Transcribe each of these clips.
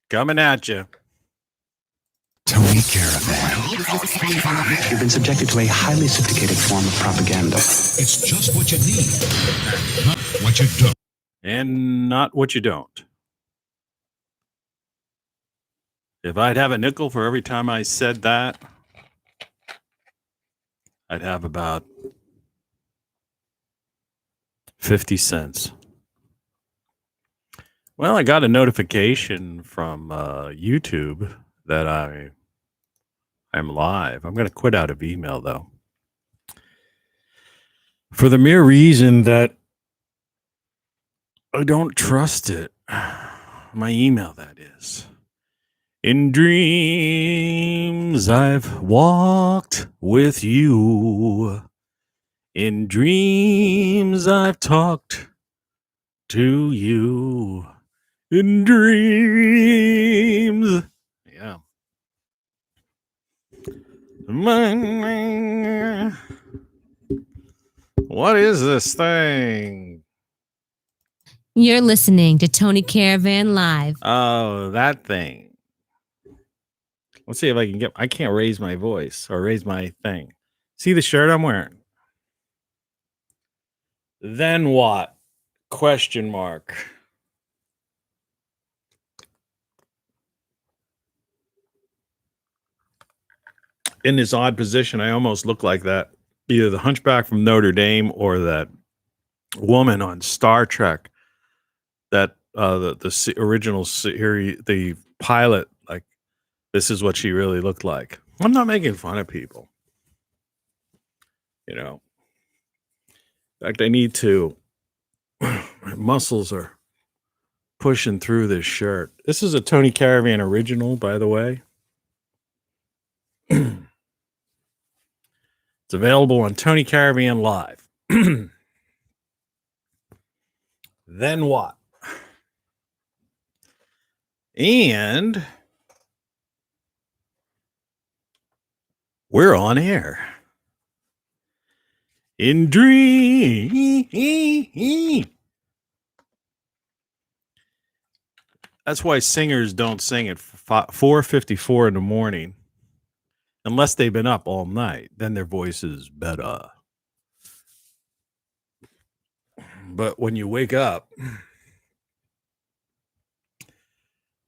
Coming at you. Tony Caravan. You've been subjected to a highly sophisticated form of propaganda. It's just what you need, not what you don't. And not what you don't. If I'd have a nickel for every time I said that, I'd have about 50 cents. Well, I got a notification from YouTube that I'm live. I'm going to quit out of email, though. For the mere reason that I don't trust it. My email, that is. In dreams, I've walked with you. In dreams, I've talked to you. In dreams. Yeah. What is this thing? You're listening to Tony Caravan Live. Oh, that thing. Let's see if I can get... I can't raise my voice or raise my thing. See the shirt I'm wearing? Then what? Question mark. In this odd position, I almost look like that. Either the Hunchback from Notre Dame or that woman on Star Trek. That the original series, the pilot, like, this is what she really looked like. I'm not making fun of people. You know. In fact, I need to. My muscles are pushing through this shirt. This is a Tony Caravan original, by the way. It's available on Tony Caravan Live. Then what? And we're on air. In dream. That's why singers don't sing at 4:54 in the morning. Unless they've been up all night. Then their voice is better. But when you wake up... I'm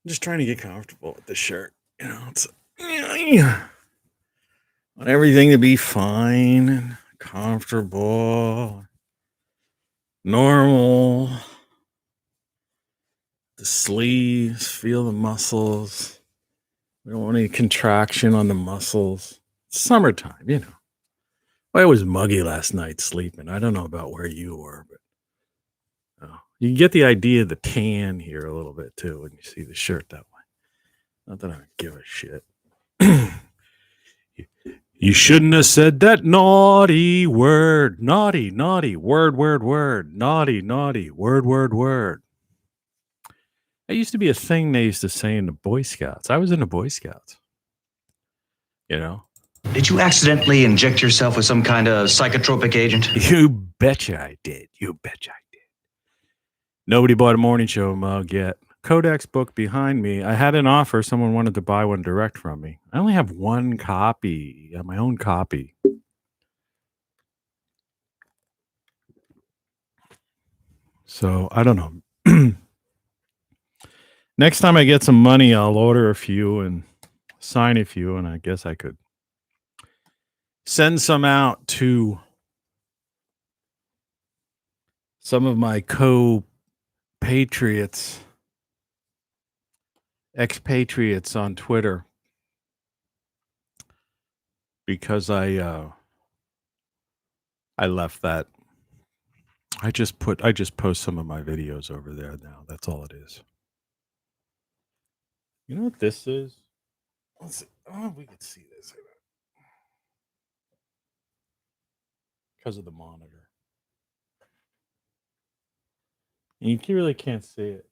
just trying to get comfortable with the shirt. You know, it's... I want everything to be fine and comfortable, normal. The sleeves, feel the muscles. We don't want any contraction on the muscles. It's summertime, you know. I was muggy last night sleeping. I don't know about where you were, but you get the idea of the tan here a little bit too when you see the shirt that way. Not that I give a shit. You shouldn't have said that naughty word. Naughty, word, naughty, word. That used to be a thing they used to say in the Boy Scouts. I was in the Boy Scouts. You know? Did you accidentally inject yourself with some kind of psychotropic agent? You betcha I did. Nobody bought a morning show mug yet. Kodak's book behind me. I had an offer. Someone wanted to buy one direct from me. I only have one copy. My own copy. So, I don't know. Next time I get some money, I'll order a few and sign a few, and I guess I could send some out to some of my co-patriots, expatriates on Twitter, because I left that. I just post some of my videos over there now. That's all it is. You know what this is? Let's see. Oh, we can see this because of the monitor. And you really can't see it.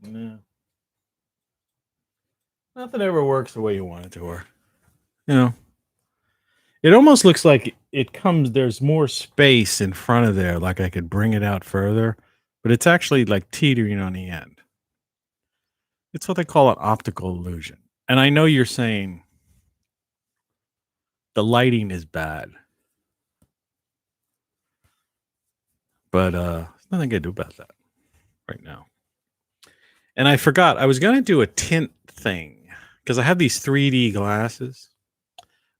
No. Nothing ever works the way you want it to work. You know, it almost looks like there's more space in front of there, like I could bring it out further, but it's actually like teetering on the end. It's what they call an optical illusion. And I know you're saying the lighting is bad, but there's nothing I can do about that right now. And I forgot I was going to do a tint thing because I have these 3D glasses.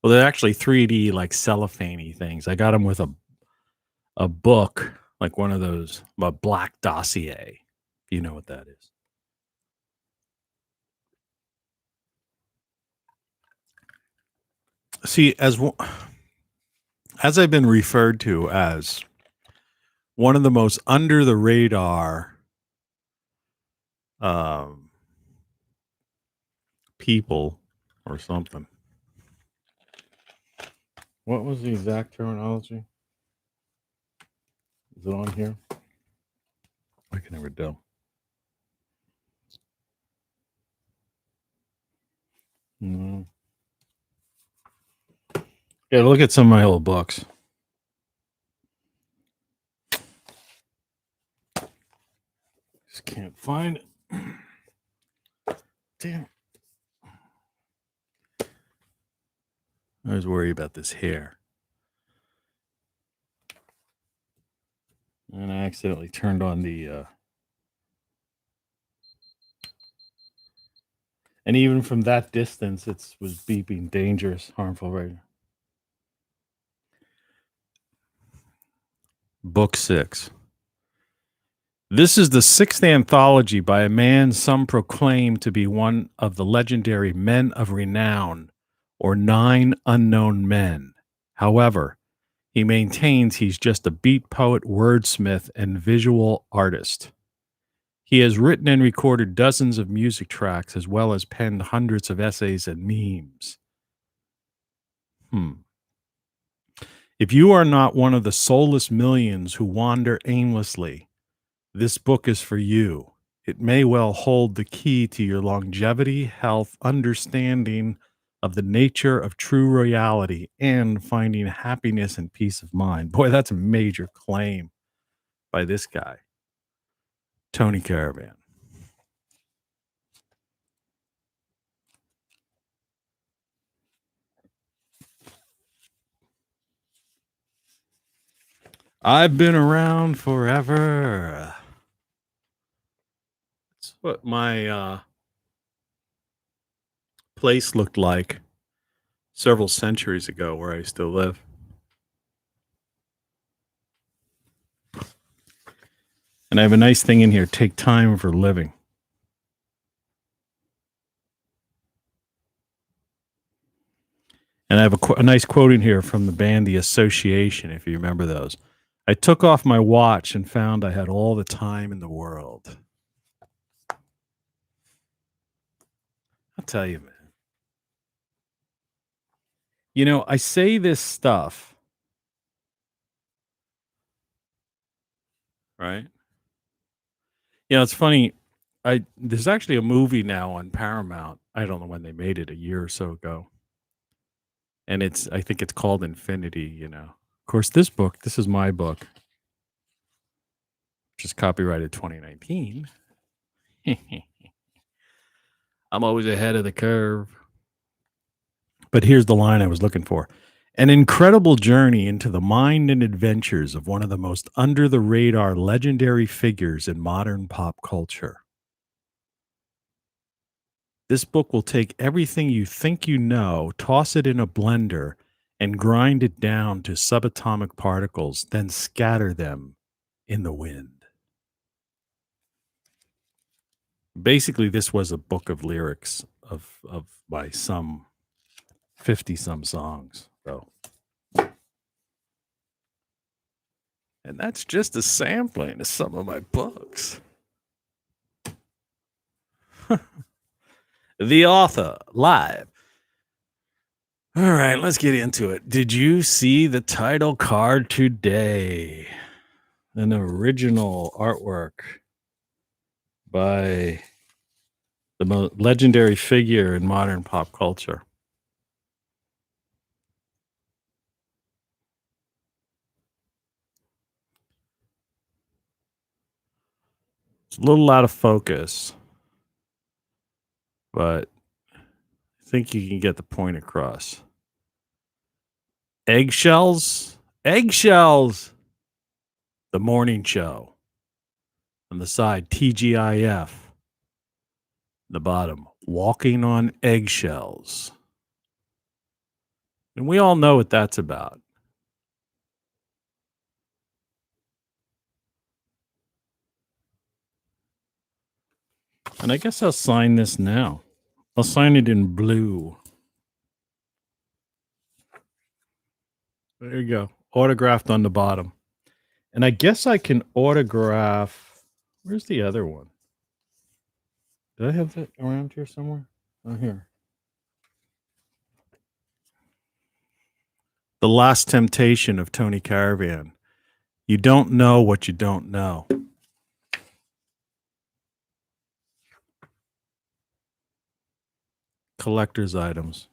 Well, they're actually 3D like cellophane things. I got them with a book, like one of those, a black dossier. If you know what that is. See, as I've been referred to as one of the most under the radar people or something. What was the exact terminology? Is it on here? I can never tell. No. Yeah, look at some of my old books. Just can't find it. Damn. I was worried about this hair. And I accidentally turned on the and even from that distance it was beeping dangerous, harmful radio. Book 6. This is the 6th anthology by a man some proclaim to be one of the legendary men of renown, or 9 unknown men. However, he maintains he's just a beat poet, wordsmith, and visual artist. He has written and recorded dozens of music tracks as well as penned hundreds of essays and memes. If you are not one of the soulless millions who wander aimlessly, this book is for you. It may well hold the key to your longevity, health, understanding of the nature of true reality, and finding happiness and peace of mind. Boy, that's a major claim by this guy, Tony Caravan. I've been around forever. That's what my place looked like several centuries ago where I still live. And I have a nice thing in here, take time for living. And I have a nice quote in here from the band The Association, if you remember those. I took off my watch and found I had all the time in the world. I'll tell you, man. You know, I say this stuff, right? You know, it's funny. There's actually a movie now on Paramount. I don't know when they made it, a year or so ago. And I think it's called Infinity, you know. Of course, this is my book, which is copyrighted 2019. I'm always ahead of the curve. But here's the line I was looking for. An incredible journey into the mind and adventures of one of the most under the radar legendary figures in modern pop culture. This book will take everything you think you know, toss it in a blender, and grind it down to subatomic particles, then scatter them in the wind. Basically, this was a book of lyrics of by some 50-some songs, though. And that's just a sampling of some of my books. The author, live. All right, let's get into it. Did you see the title card today? An original artwork by the most legendary figure in modern pop culture. It's a little out of focus, but I think you can get the point across. Eggshells? Eggshells! The morning show. On the side, TGIF. The bottom, walking on eggshells. And we all know what that's about. And I guess I'll sign this now. I'll sign it in blue. There you go. Autographed on the bottom. And I guess I can autograph. Where's the other one? Did I have that around here somewhere? Oh, here. The Last Temptation of Tony Caravan. You don't know what you don't know. Collector's items.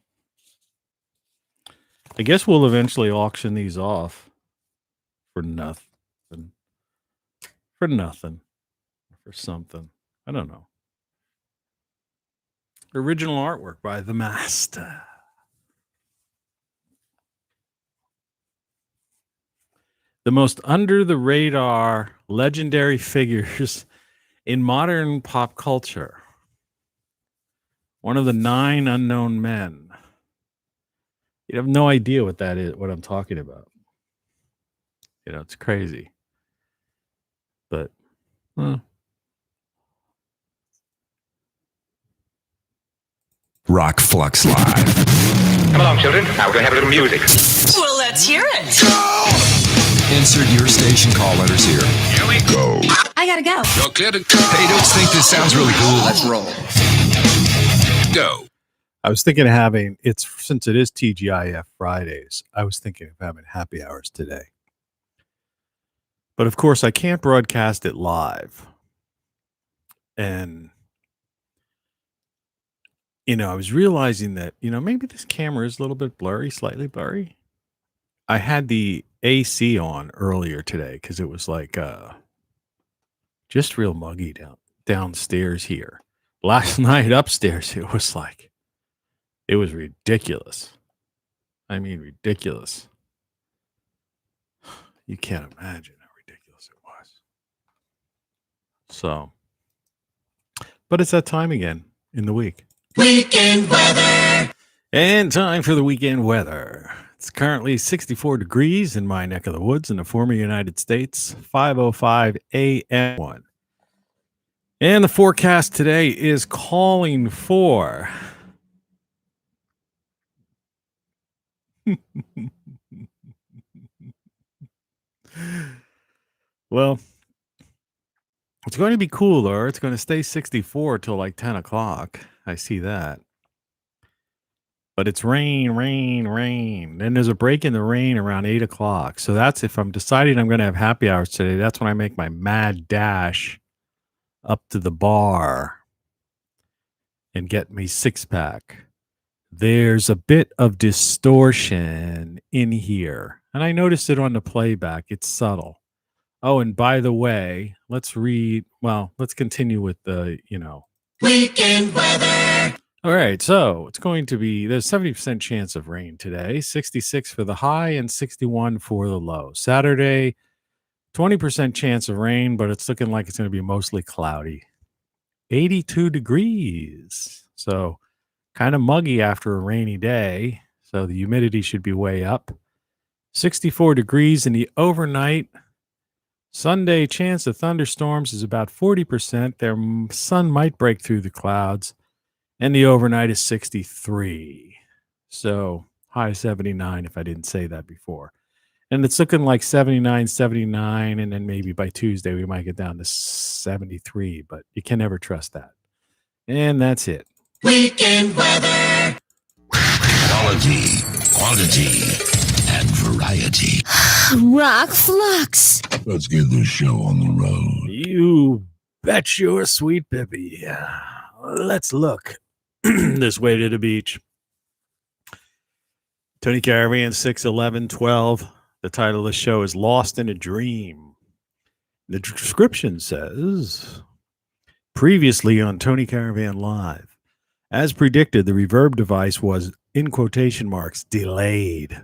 I guess we'll eventually auction these off for nothing. For nothing. For something. I don't know. Original artwork by the master. The most under the radar legendary figures in modern pop culture. One of the 9 unknown men. You have no idea what that is, what I'm talking about. You know, it's crazy. But, Rock Flux Live. Come along, children. Now we're going to have a little music. Well, let's hear it. Insert your station call letters here. Here we go. I gotta go. You're clear to go. Hey, don't think this sounds really cool. Let's roll. Go. I was thinking of having, since it is TGIF Fridays, I was thinking of having happy hours today. But of course, I can't broadcast it live. And, you know, I was realizing that, you know, maybe this camera is a little bit blurry, slightly blurry. I had the AC on earlier today because it was like just real muggy downstairs here. Last night upstairs, it was ridiculous. I mean, ridiculous. You can't imagine how ridiculous it was. So, but it's that time again in the week. Weekend weather. And time for the weekend weather. It's currently 64 degrees in my neck of the woods in the former United States, 5:05 a.m. And the forecast today is calling for well, it's going to be cooler. It's going to stay 64 till like 10 o'clock. I see that. But it's rain, rain, rain. Then there's a break in the rain around 8 o'clock. So that's if I'm deciding I'm going to have happy hours today. That's when I make my mad dash up to the bar and get me 6-pack. There's a bit of distortion in here. And I noticed it on the playback. It's subtle. Oh, and by the way, let's continue with the, Weekend weather. All right, so it's going to be, there's 70% chance of rain today, 66 for the high and 61 for the low. Saturday, 20% chance of rain, but it's looking like it's going to be mostly cloudy. 82 degrees. So kind of muggy after a rainy day. So the humidity should be way up. 64 degrees in the overnight. Sunday, chance of thunderstorms is about 40%. Their sun might break through the clouds. And the overnight is 63. So high 79 if I didn't say that before. And it's looking like 79, 79. And then maybe by Tuesday we might get down to 73. But you can never trust that. And that's it. Weekend weather. Quality, quantity, and variety. Rock Flux. Let's get this show on the road. You bet your sweet Pippi. Let's look this way to the beach. Tony Caravan, 6/11/12. The title of the show is Lost in a Dream. The description says, Previously on Tony Caravan Live. As predicted, the reverb device was, in quotation marks, delayed.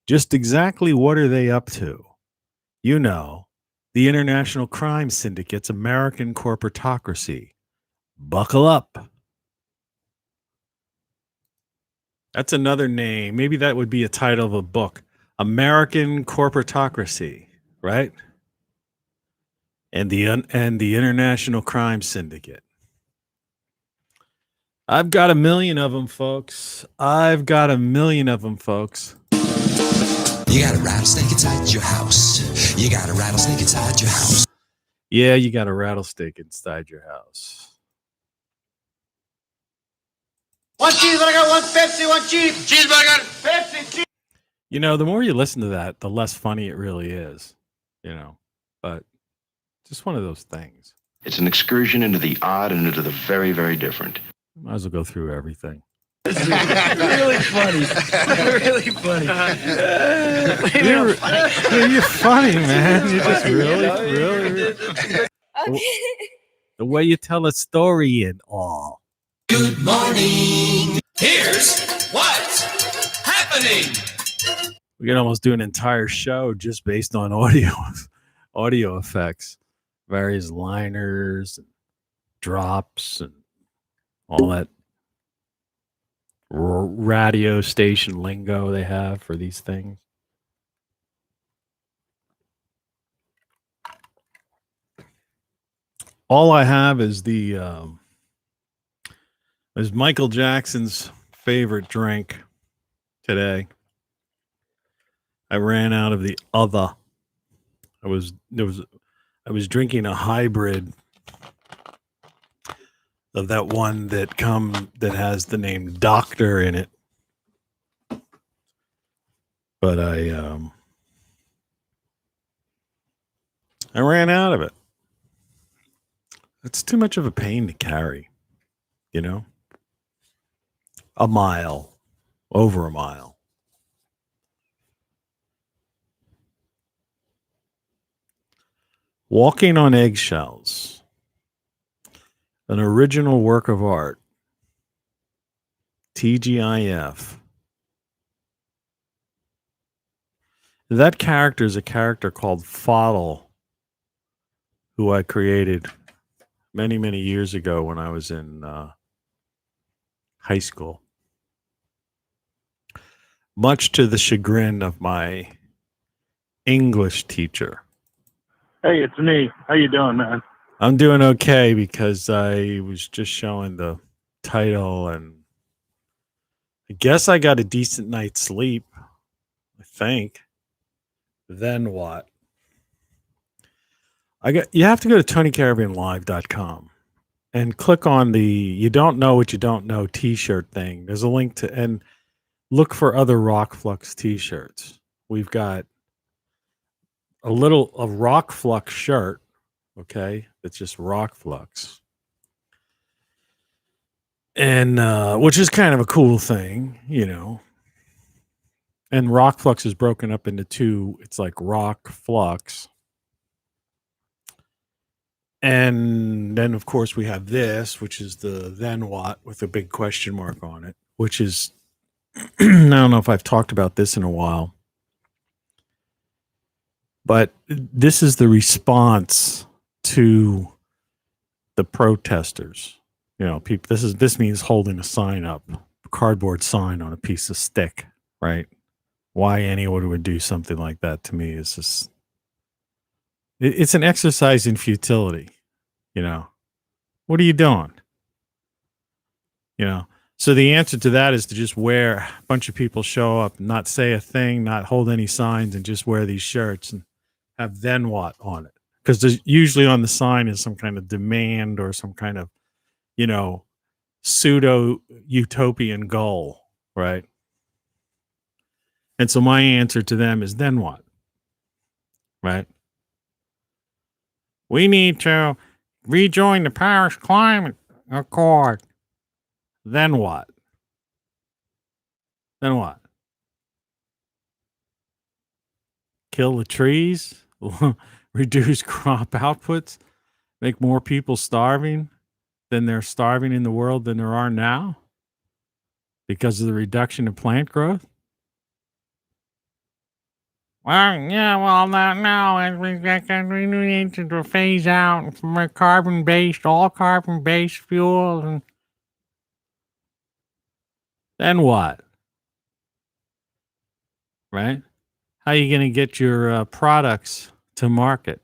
Just exactly what are they up to? You know, the international crime syndicate's American corporatocracy. Buckle up. That's another name. Maybe that would be a title of a book. American Corporatocracy, right? And the International Crime Syndicate. I've got a million of them, folks. You got a rattlesnake inside your house. You got a rattlesnake inside your house. Yeah, you got a rattlesnake inside your house. One cheeseburger, one Pepsi, one cheeseburger, Pepsi. You know, the more you listen to that, the less funny it really is. You know, but just one of those things. It's an excursion into the odd and into the very, very different. Might as well go through everything. Really funny. Really funny. You're funny, man. You're just really. The way you tell a story and all. Good morning. Here's what's happening. We could almost do an entire show just based on audio effects, various liners, and drops, and all that radio station lingo they have for these things. All I have is is Michael Jackson's favorite drink today. I ran out of the other. I was drinking a hybrid of that one that has the name Doctor in it. But I ran out of it. It's too much of a pain to carry, you know? Over a mile. Walking on eggshells. An original work of art. TGIF. That character is a character called Fodl, who I created many, many years ago when I was in high school. Much to the chagrin of my English teacher. Hey, it's me. How you doing, man? I'm doing okay because I was just showing the title and I guess I got a decent night's sleep. I think. Then what? You have to go to TonyCaravanLive.com and click on the You Don't Know What You Don't Know t-shirt thing. There's a link to, and look for other Rock Flux t-shirts. We've got a Rock Flux shirt, okay? It's just Rock Flux. And which is kind of a cool thing, you know. And Rock Flux is broken up into two. It's like Rock Flux. And then, of course, we have this, which is the Then What with a big question mark on it, which is, I don't know if I've talked about this in a while, but this is the response to the protesters. You know, people. This means holding a sign up, a cardboard sign on a piece of stick, right? Why anyone would do something like that to me is just, it's an exercise in futility. You know, what are you doing? You know, so the answer to that is to just wear, a bunch of people show up, not say a thing, not hold any signs, and just wear these shirts and have Then What on it. Because there's usually on the sign is some kind of demand or some kind of, you know, pseudo utopian goal, right? And so my answer to them is then what? Right? We need to rejoin the Paris Climate Accord. Then what? Then what? Kill the trees? Reduce crop outputs? make more people starving than they're starving in the world than there are now because of the reduction in plant growth? Well, yeah, well, no, we need to phase out from all carbon-based fuels. And then what? Right? How are you going to get your products to market?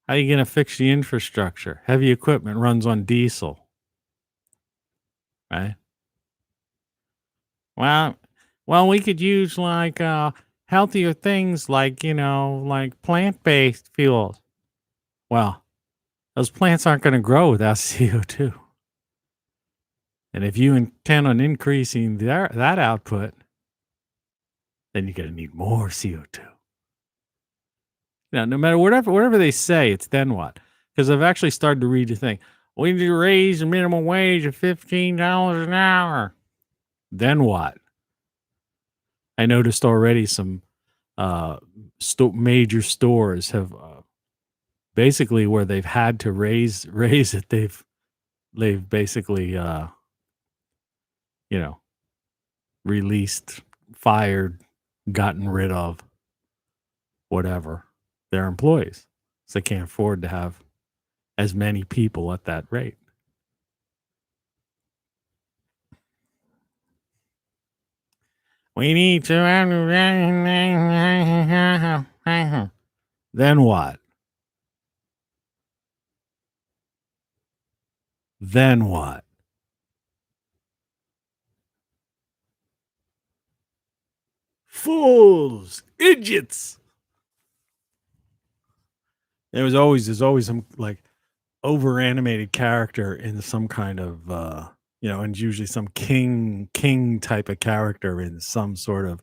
How are you going to fix the infrastructure? Heavy equipment runs on diesel. Right? Well, we could use like healthier things like, like plant-based fuels. Well, those plants aren't going to grow without CO2. And if you intend on increasing that output, then you're going to need more CO2. Now, no matter whatever they say, it's then what? Because I've actually started to read the thing. We need to raise the minimum wage of $15 an hour. Then what? I noticed already some major stores have basically where they've had to raise it. They've basically released, fired, gotten rid of whatever their employees. So they can't afford to have as many people at that rate. We need to. Then what? Then what? Fools, idiots. There's always some like over animated character in some kind of and usually some king type of character in some sort of,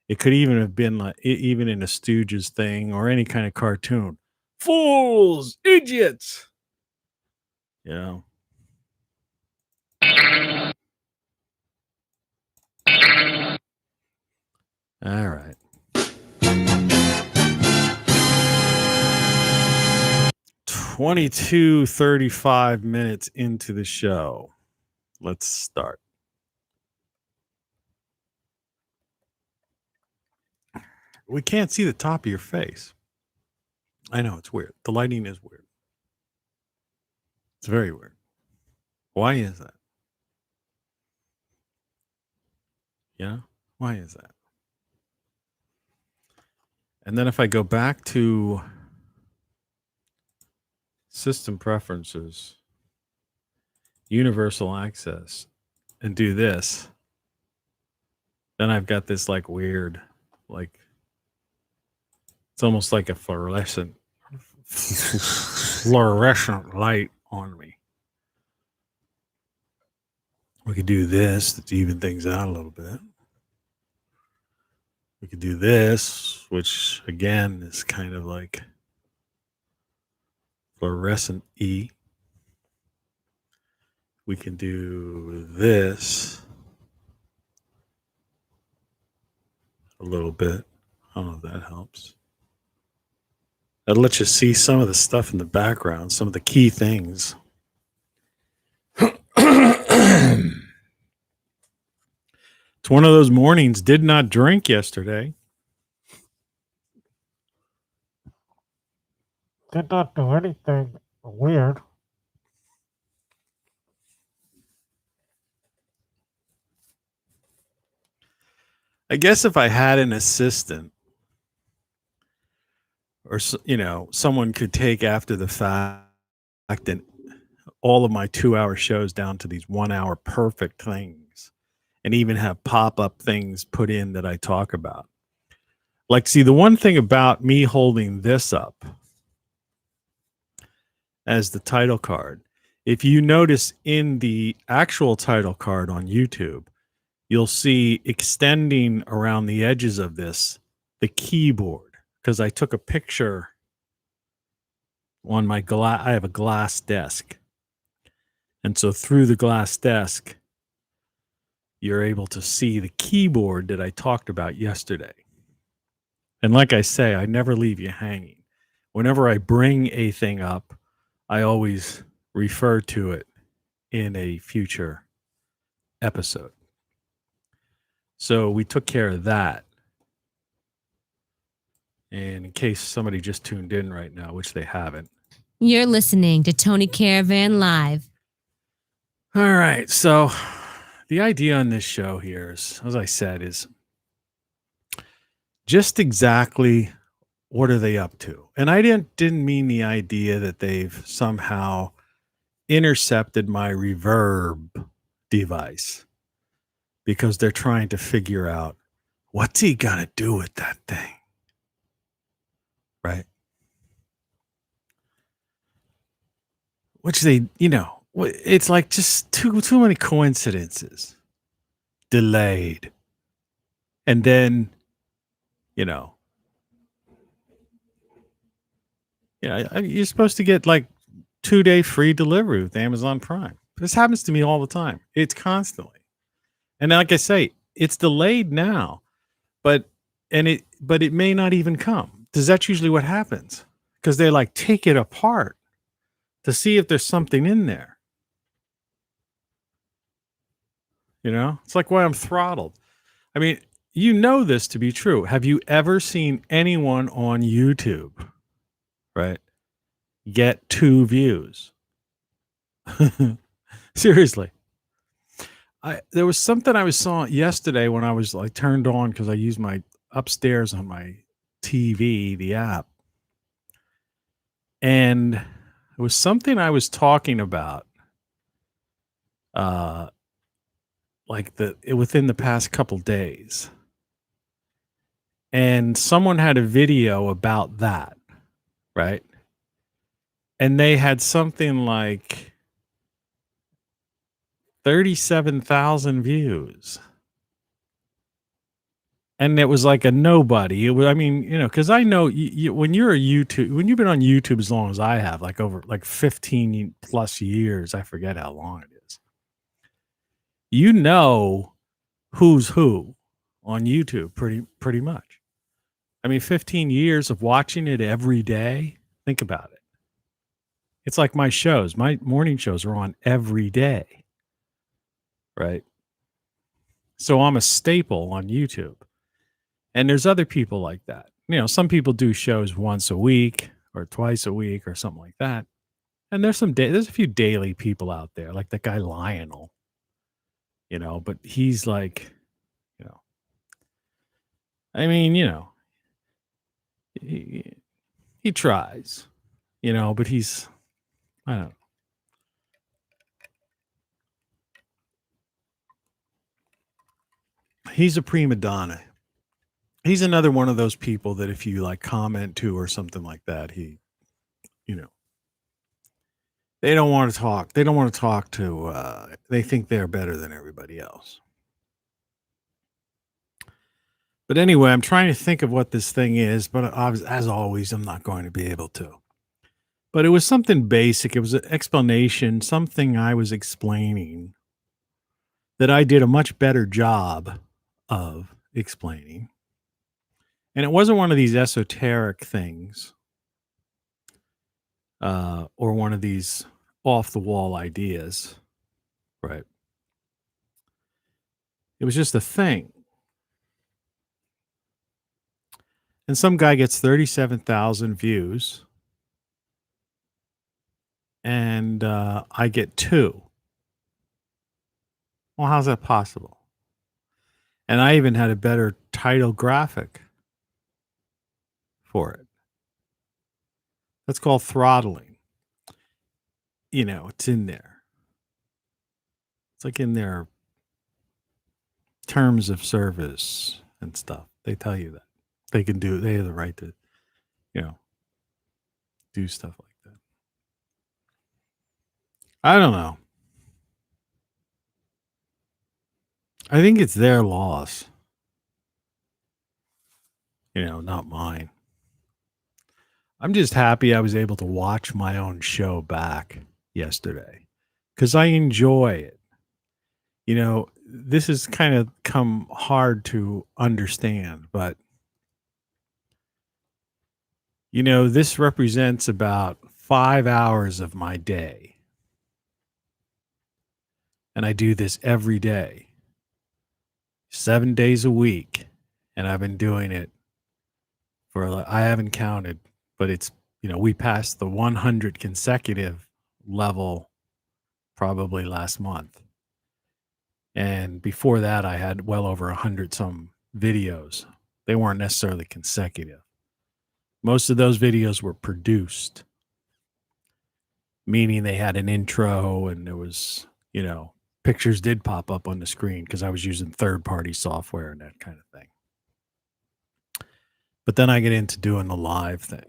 it could even have been like even in a Stooges thing or any kind of cartoon. Fools, idiots. All right. 22:35 minutes into the show. Let's start. We can't see the top of your face. I know, it's weird. The lighting is weird. It's very weird. Why is that? Why is that? And then if I go back to system preferences, universal access, and do this, then I've got this like weird, like it's almost like a fluorescent light on me. We could do this to even things out a little bit. We could do this, which again is kind of like fluorescent E. We can do this a little bit. I don't know if that helps. That'll let you see some of the stuff in the background, some of the key things. It's one of those mornings. Did not drink yesterday. Did not do anything weird. I guess if I had an assistant or, someone could take after the fact and all of my 2-hour shows down to these 1-hour perfect things and even have pop-up things put in that I talk about. Like, see, the one thing about me holding this up as the title card, if you notice in the actual title card on YouTube, you'll see extending around the edges of this, the keyboard, because I took a picture on my I have a glass desk. And so through the glass desk, you're able to see the keyboard that I talked about yesterday. And like I say, I never leave you hanging. Whenever I bring a thing up I always refer to it in a future episode. So we took care of that. And in case somebody just tuned in right now, which they haven't. You're listening to Tony Caravan Live. All right. So the idea on this show here is, as I said, is just exactly what are they up to? And I didn't mean the idea that they've somehow intercepted my reverb device because they're trying to figure out what's he gonna do with that thing, right? Which they, it's like just too many coincidences. Delayed, and then, you're supposed to get like 2-day free delivery with Amazon Prime. This happens to me all the time. It's constantly. And like I say, it's delayed now, but it may not even come. Because that's usually what happens. Because they like take it apart to see if there's something in there. It's like why I'm throttled. I mean, this to be true. Have you ever seen anyone on YouTube, right, get 2 views? Seriously. There was something I saw yesterday when I was like turned on because I use my upstairs on my TV, the app. And it was something I was talking about within the past couple days. And someone had a video about that, right? And they had something like 37,000 views. And it was like a nobody. It was, because I know when you're when you've been on YouTube as long as I have, like over like 15 plus years, I forget how long it is. Who's who on YouTube pretty much. 15 years of watching it every day. Think about it. It's like my shows. My morning shows are on every day. Right? So I'm a staple on YouTube. And there's other people like that. Some people do shows once a week or twice a week or something like that. And there's a few daily people out there, like that guy Lionel. But he's like, he tries, but he's, I don't know. He's a prima donna. He's another one of those people that if you like comment to or something like that, he, they don't want to talk. They don't want to talk to, they think they're better than everybody else. But anyway, I'm trying to think of what this thing is, but as always, I'm not going to be able to. But it was something basic. It was an explanation, something I was explaining that I did a much better job of explaining. And it wasn't one of these esoteric things or one of these off-the-wall ideas, right? It was just a thing. And some guy gets 37,000 views. And I get 2. Well, how's that possible? And I even had a better title graphic for it. That's called throttling. It's in there. It's like in their terms of service and stuff. They tell you that. They have the right to, do stuff like that. I don't know. I think it's their loss. Not mine. I'm just happy I was able to watch my own show back yesterday because I enjoy it. This has kind of come hard to understand, but this represents about 5 hours of my day. And I do this every day, 7 days a week. And I've been doing it for, I haven't counted, but it's, we passed the 100 consecutive level probably last month. And before that, I had well over 100 some videos. They weren't necessarily consecutive. Most of those videos were produced, meaning they had an intro and there was, pictures did pop up on the screen because I was using third-party software and that kind of thing. But then I get into doing the live thing.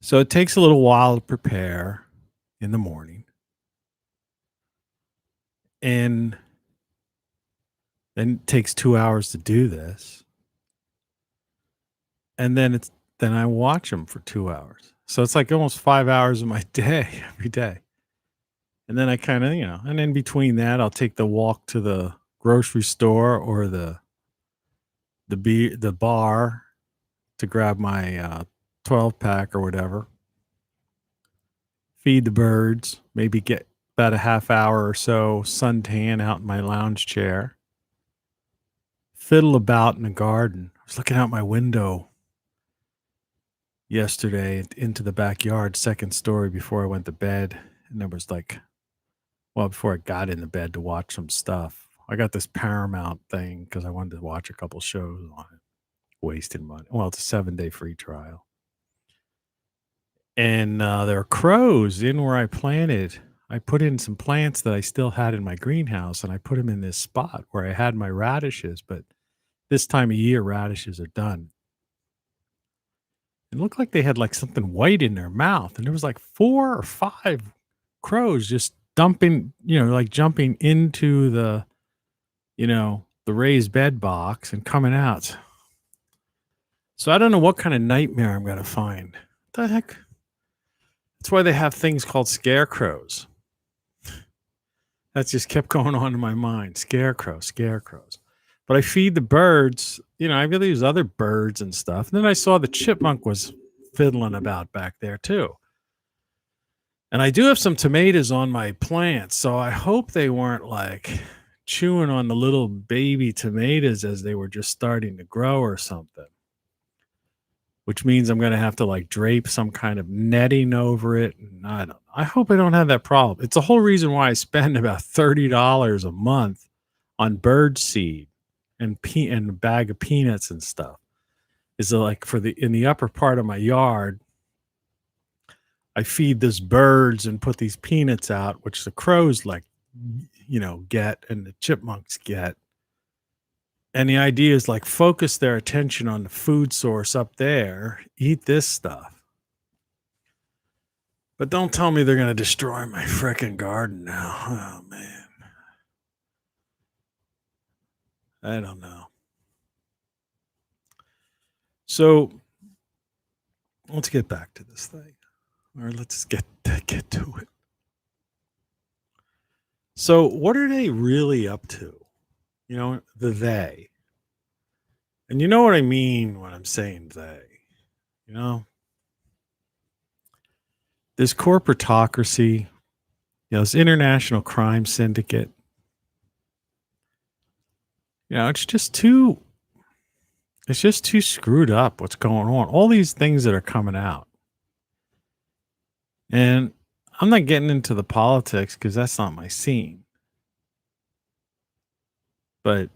So it takes a little while to prepare in the morning. And then it takes 2 hours to do this. And then I watch them for 2 hours. So it's like almost 5 hours of my day every day. And then I kind of, and in between that, I'll take the walk to the grocery store or the bar to grab my 12-pack or whatever. Feed the birds, maybe get about a half hour or so suntan out in my lounge chair. Fiddle about in the garden. I was looking out my window yesterday into the backyard, second story, before I went to bed. And there was before I got into bed to watch some stuff. I got this Paramount thing because I wanted to watch a couple shows on it. Wasted money. Well, it's a 7-day free trial. And there are crows in where I planted. I put in some plants that I still had in my greenhouse, and I put them in this spot where I had my radishes. But this time of year, radishes are done. It looked like they had like something white in their mouth, and there was like 4 or 5 crows just dumping, like jumping into the, the raised bed box and coming out. So I don't know what kind of nightmare I'm going to find. What the heck? That's why they have things called scarecrows. That just kept going on in my mind. Scarecrows. But I feed the birds. I really use other birds and stuff. And then I saw the chipmunk was fiddling about back there too. And I do have some tomatoes on my plants, so I hope they weren't like chewing on the little baby tomatoes as they were just starting to grow or something. Which means I'm going to have to like drape some kind of netting over it. And I hope I don't have that problem. It's the whole reason why I spend about $30 a month on bird seed and a bag of peanuts and stuff. Is like in the upper part of my yard, I feed these birds and put these peanuts out, which the crows get and the chipmunks get. And the idea is like focus their attention on the food source up there, eat this stuff. But don't tell me they're going to destroy my frickin' garden now. Oh, man. I don't know. So let's get back to this thing. Or let's get to it. So what are they really up to? They. And you know what I mean when I'm saying they. This corporatocracy, this international crime syndicate. It's just too screwed up what's going on. All these things that are coming out. And I'm not getting into the politics because that's not my scene. But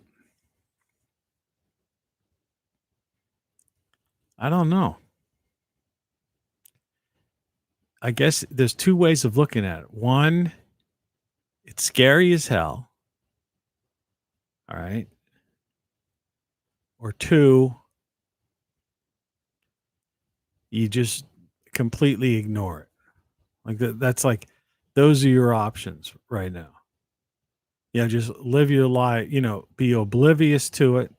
I don't know. I guess there's 2 ways of looking at it. One, it's scary as hell. All right. Or 2, you just completely ignore it. Like that's like, those are your options right now. Just live your life, be oblivious to it.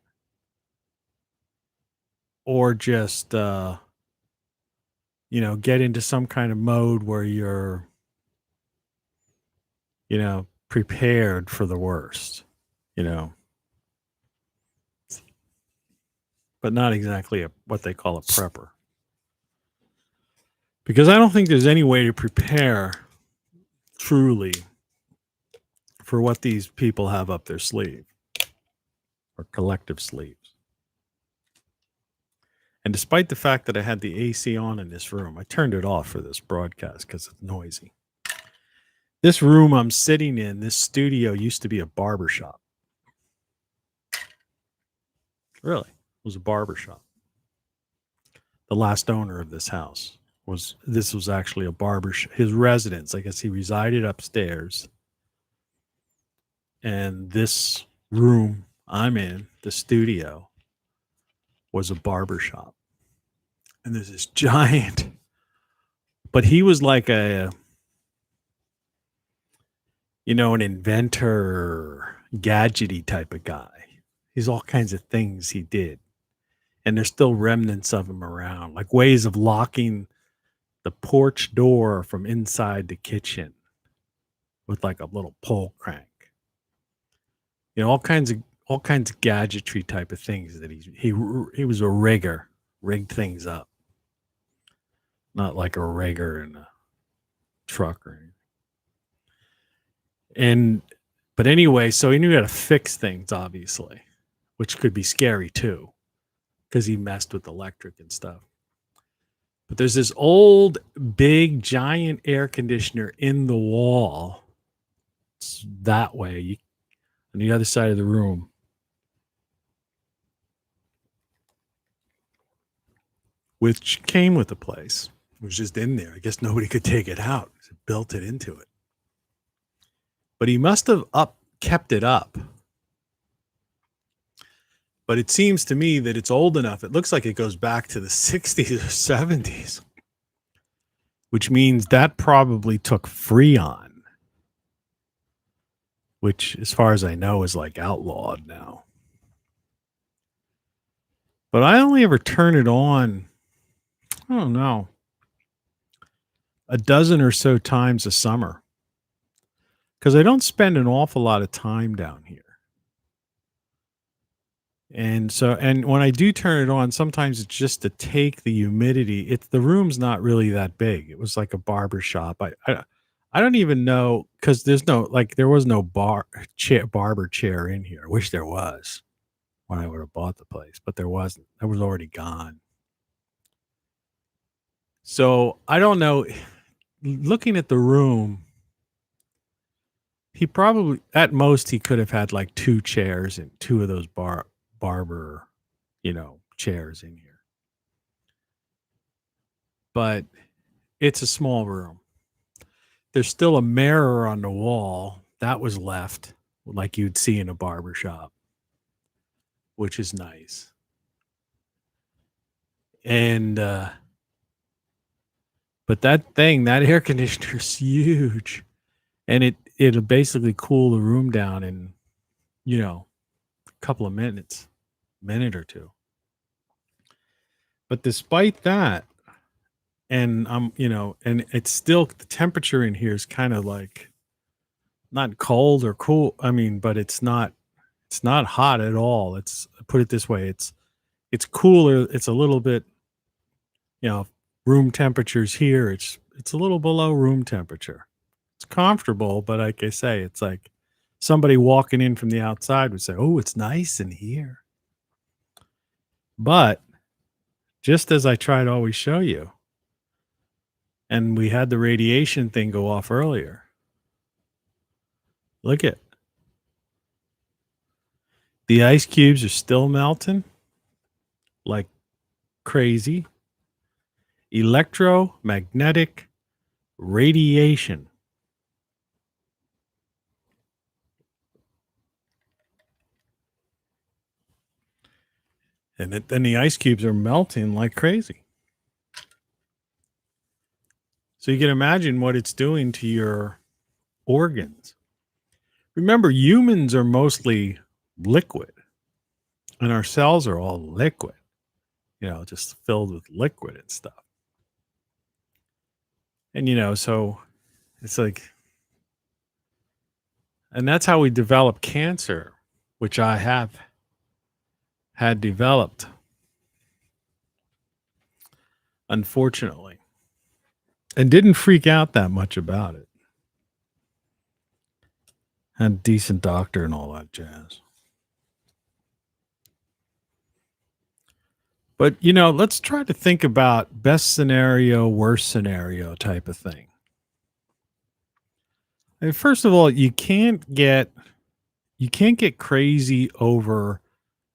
Or just, get into some kind of mode where you're, prepared for the worst, but not exactly what they call a prepper. Because I don't think there's any way to prepare truly for what these people have up their sleeve or collective sleeves. And despite the fact that I had the AC on in this room, I turned it off for this broadcast because it's noisy. This room I'm sitting in, this studio, used to be a barber shop. Really, it was a barber shop. The last owner of this house was actually a barber shop. His residence, I guess he resided upstairs. And this room I'm in, the studio, was a barber shop. And there's this giant, but he was like an inventor, gadgety type of guy. He's all kinds of things he did. And there's still remnants of him around, like ways of locking the porch door from inside the kitchen with like a little pull crank. All kinds of gadgetry type of things that he was a rigger, rigged things up. Not like a rigger in a truck or anything. But anyway, so he knew how to fix things, obviously, which could be scary too, because he messed with electric and stuff. But there's this old, big, giant air conditioner in the wall. It's that way, on the other side of the room. Which came with the place. It was just in there. I guess nobody could take it out. He built it into it. But he must have kept it up. But it seems to me that it's old enough. It looks like it goes back to the 60s or 70s. Which means that probably took Freon. Which, as far as I know, is like outlawed now. But I only ever turn it on, I don't know, a dozen or so times a summer. Because I don't spend an awful lot of time down here. And when I do turn it on, sometimes it's just to take the humidity. The room's not really that big. It was like a barber shop. I don't even know, because there was no barber chair in here. I wish there was when I would have bought the place, but there wasn't. That was already gone. So I don't know. Looking at the room, he probably, at most, he could have had like 2 chairs and 2 of those barber, chairs in here. But it's a small room. There's still a mirror on the wall that was left, like you'd see in a barber shop, which is nice. And but that air conditioner is huge, and it'll basically cool the room down in a couple of minutes, minute or two. But despite that, and and it's still, the temperature in here is kind of like not cold or cool. I mean, but it's not hot at all. It's, put it this way, it's cooler. It's a little bit, room temperature's here. It's a little below room temperature. It's comfortable, but like I say, it's like somebody walking in from the outside would say, "Oh, it's nice in here." But just as I try to always show you, and we had the radiation thing go off earlier. Look at the ice cubes are still melting like crazy. Electromagnetic radiation. And then the ice cubes are melting like crazy. So you can imagine what it's doing to your organs. Remember, humans are mostly liquid, and our cells are all liquid, just filled with liquid and stuff. And, so it's like, and that's how we develop cancer, which I had developed, unfortunately. and didn't freak out that much about it. Had a decent doctor and all that jazz. But, let's try to think about best scenario, worst scenario type of thing. And first of all, you can't get crazy over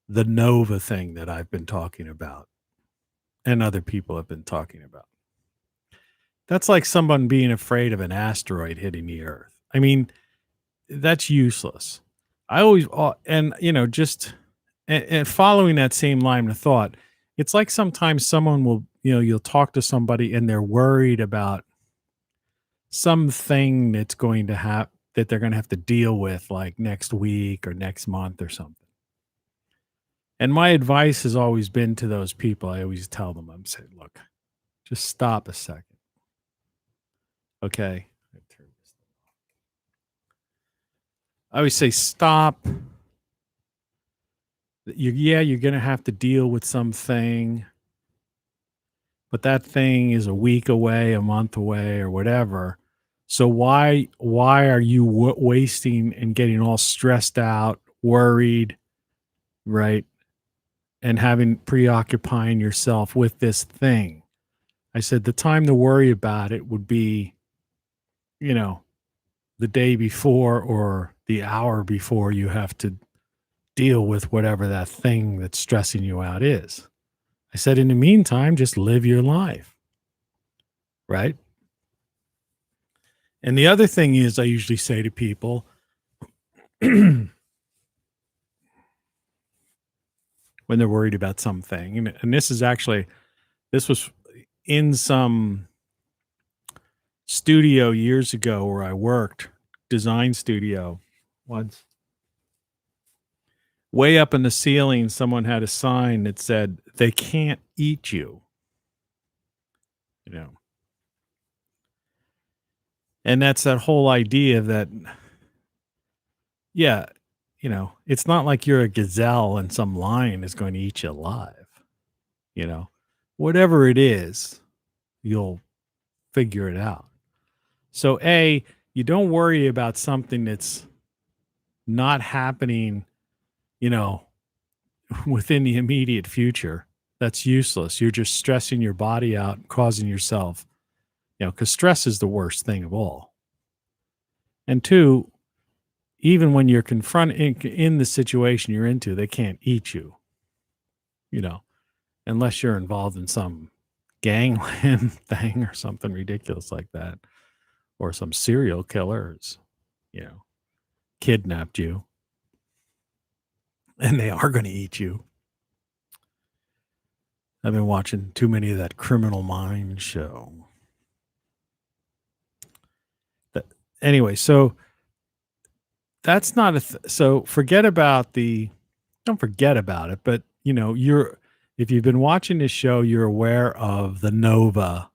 the Nova thing that I've been talking about and other people have been talking about. That's like someone being afraid of an asteroid hitting the Earth. I mean, that's useless. I always, and following that same line of thought, it's like sometimes someone will, you'll talk to somebody and they're worried about something that's going to happen, that they're going to have to deal with like next week or next month or something. And my advice has always been to those people, I always tell them, I'm saying, look, just stop a second. Okay. I always say, stop. You're going to have to deal with something, but that thing is a week away, a month away, or whatever. So why are you wasting and getting all stressed out, worried, right? And preoccupying yourself with this thing. I said the time to worry about it would be, the day before or the hour before you have to deal with whatever that thing that's stressing you out is. I said, in the meantime, just live your life. Right? And the other thing is, I usually say to people, when they're worried about something, and this was in some studio years ago where I worked, design studio once. Way up in the ceiling, someone had a sign that said, they can't eat you. And that's that whole idea that, it's not like you're a gazelle and some lion is going to eat you alive. Whatever it is, you'll figure it out. So you don't worry about something that's not happening, within the immediate future. That's useless. You're just stressing your body out, causing yourself, because stress is the worst thing of all. And two, even when you're confronted in the situation you're into, they can't eat you, unless you're involved in some gangland thing or something ridiculous like that, or some serial killers, kidnapped you, and they are going to eat you. I've been watching too many of that Criminal Minds show. Anyway, so that's not so forget about don't forget about it, but if you've been watching this show, you're aware of the Nova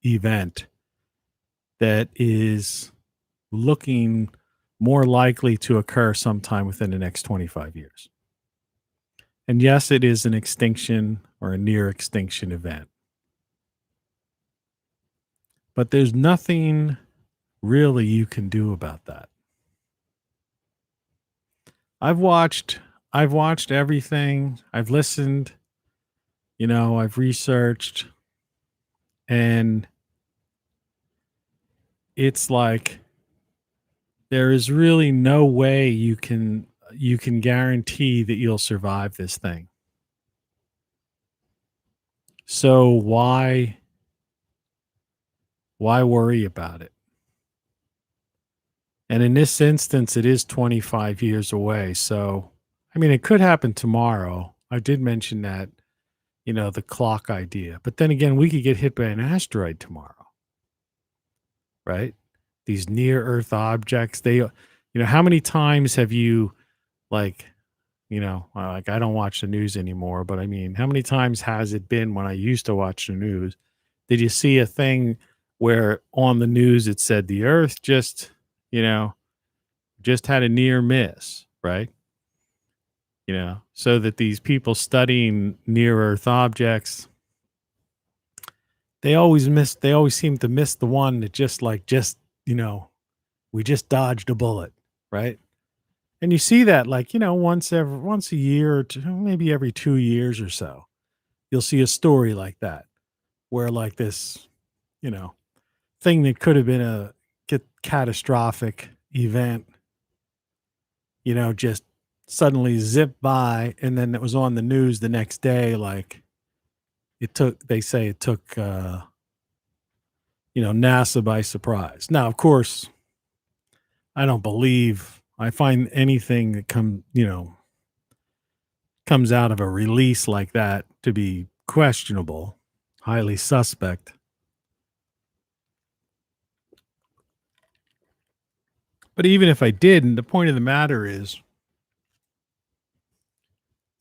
event that is looking more likely to occur sometime within the next 25 years. And yes, it is an extinction or a near extinction event. But there's nothing really you can do about that. I've watched everything. I've listened, I've researched, and it's like there is really no way you can guarantee that you'll survive this thing. So why worry about it? And in this instance, it is 25 years away. So, it could happen tomorrow. I did mention that, the clock idea. But then again, we could get hit by an asteroid tomorrow. Right? These near Earth objects, how many times have you, I don't watch the news anymore, but how many times has it been when I used to watch the news? Did you see a thing where on the news it said the Earth just had a near miss, right? So that these people studying near Earth objects, they always seem to miss the one that we just dodged a bullet, right? And you see that once a year or two, maybe every 2 years or so, you'll see a story like that where like this, you know, thing that could have been a catastrophic event, just suddenly zipped by, and then it was on the news the next day. Like they say it took, NASA by surprise. Now, of course, I find anything that comes out of a release like that to be questionable, highly suspect. But even if I didn't, the point of the matter is,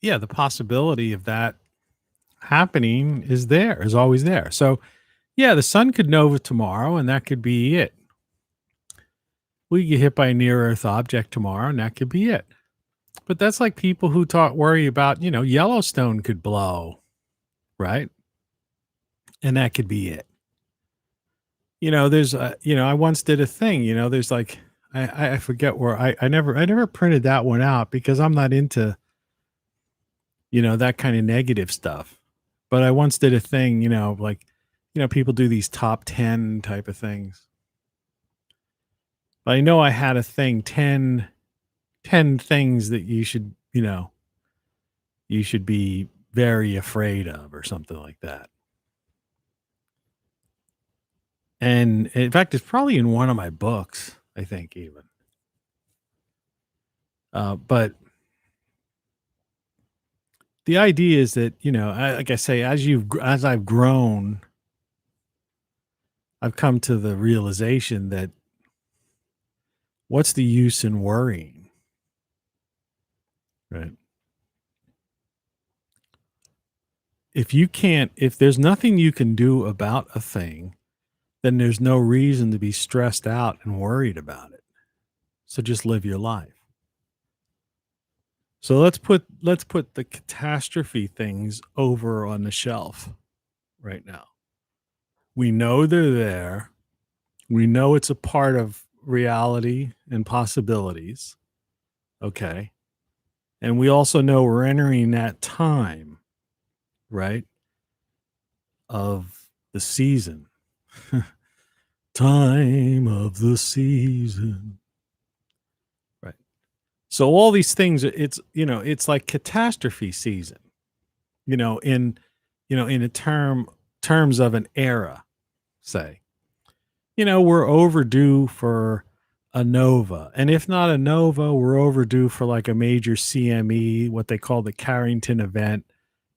yeah, the possibility of that happening is always there. So, yeah, the sun could nova tomorrow, and that could be it. We get hit by a near Earth object tomorrow, and that could be it. But that's like people who worry about, Yellowstone could blow, right? And that could be it. I once did a thing, there's like, I forget where I never printed that one out because I'm not into, that kind of negative stuff. But I once did a thing, people do these top 10 type of things. But I know I had a thing, 10 things that you should be very afraid of or something like that. And in fact, it's probably in one of my books, I think even. But the idea is that, like I say, as I've grown, I've come to the realization that what's the use in worrying? Right. If there's nothing you can do about a thing, then there's no reason to be stressed out and worried about it. So just live your life. So let's put the catastrophe things over on the shelf right now. We know they're there. We know it's a part of reality and possibilities. Okay. And we also know we're entering that time, right, of the season. Time of the season. Right. So all these things, it's like catastrophe season, in a terms of an era, say. We're overdue for a nova. And if not a nova, we're overdue for like a major CME, what they call the Carrington event,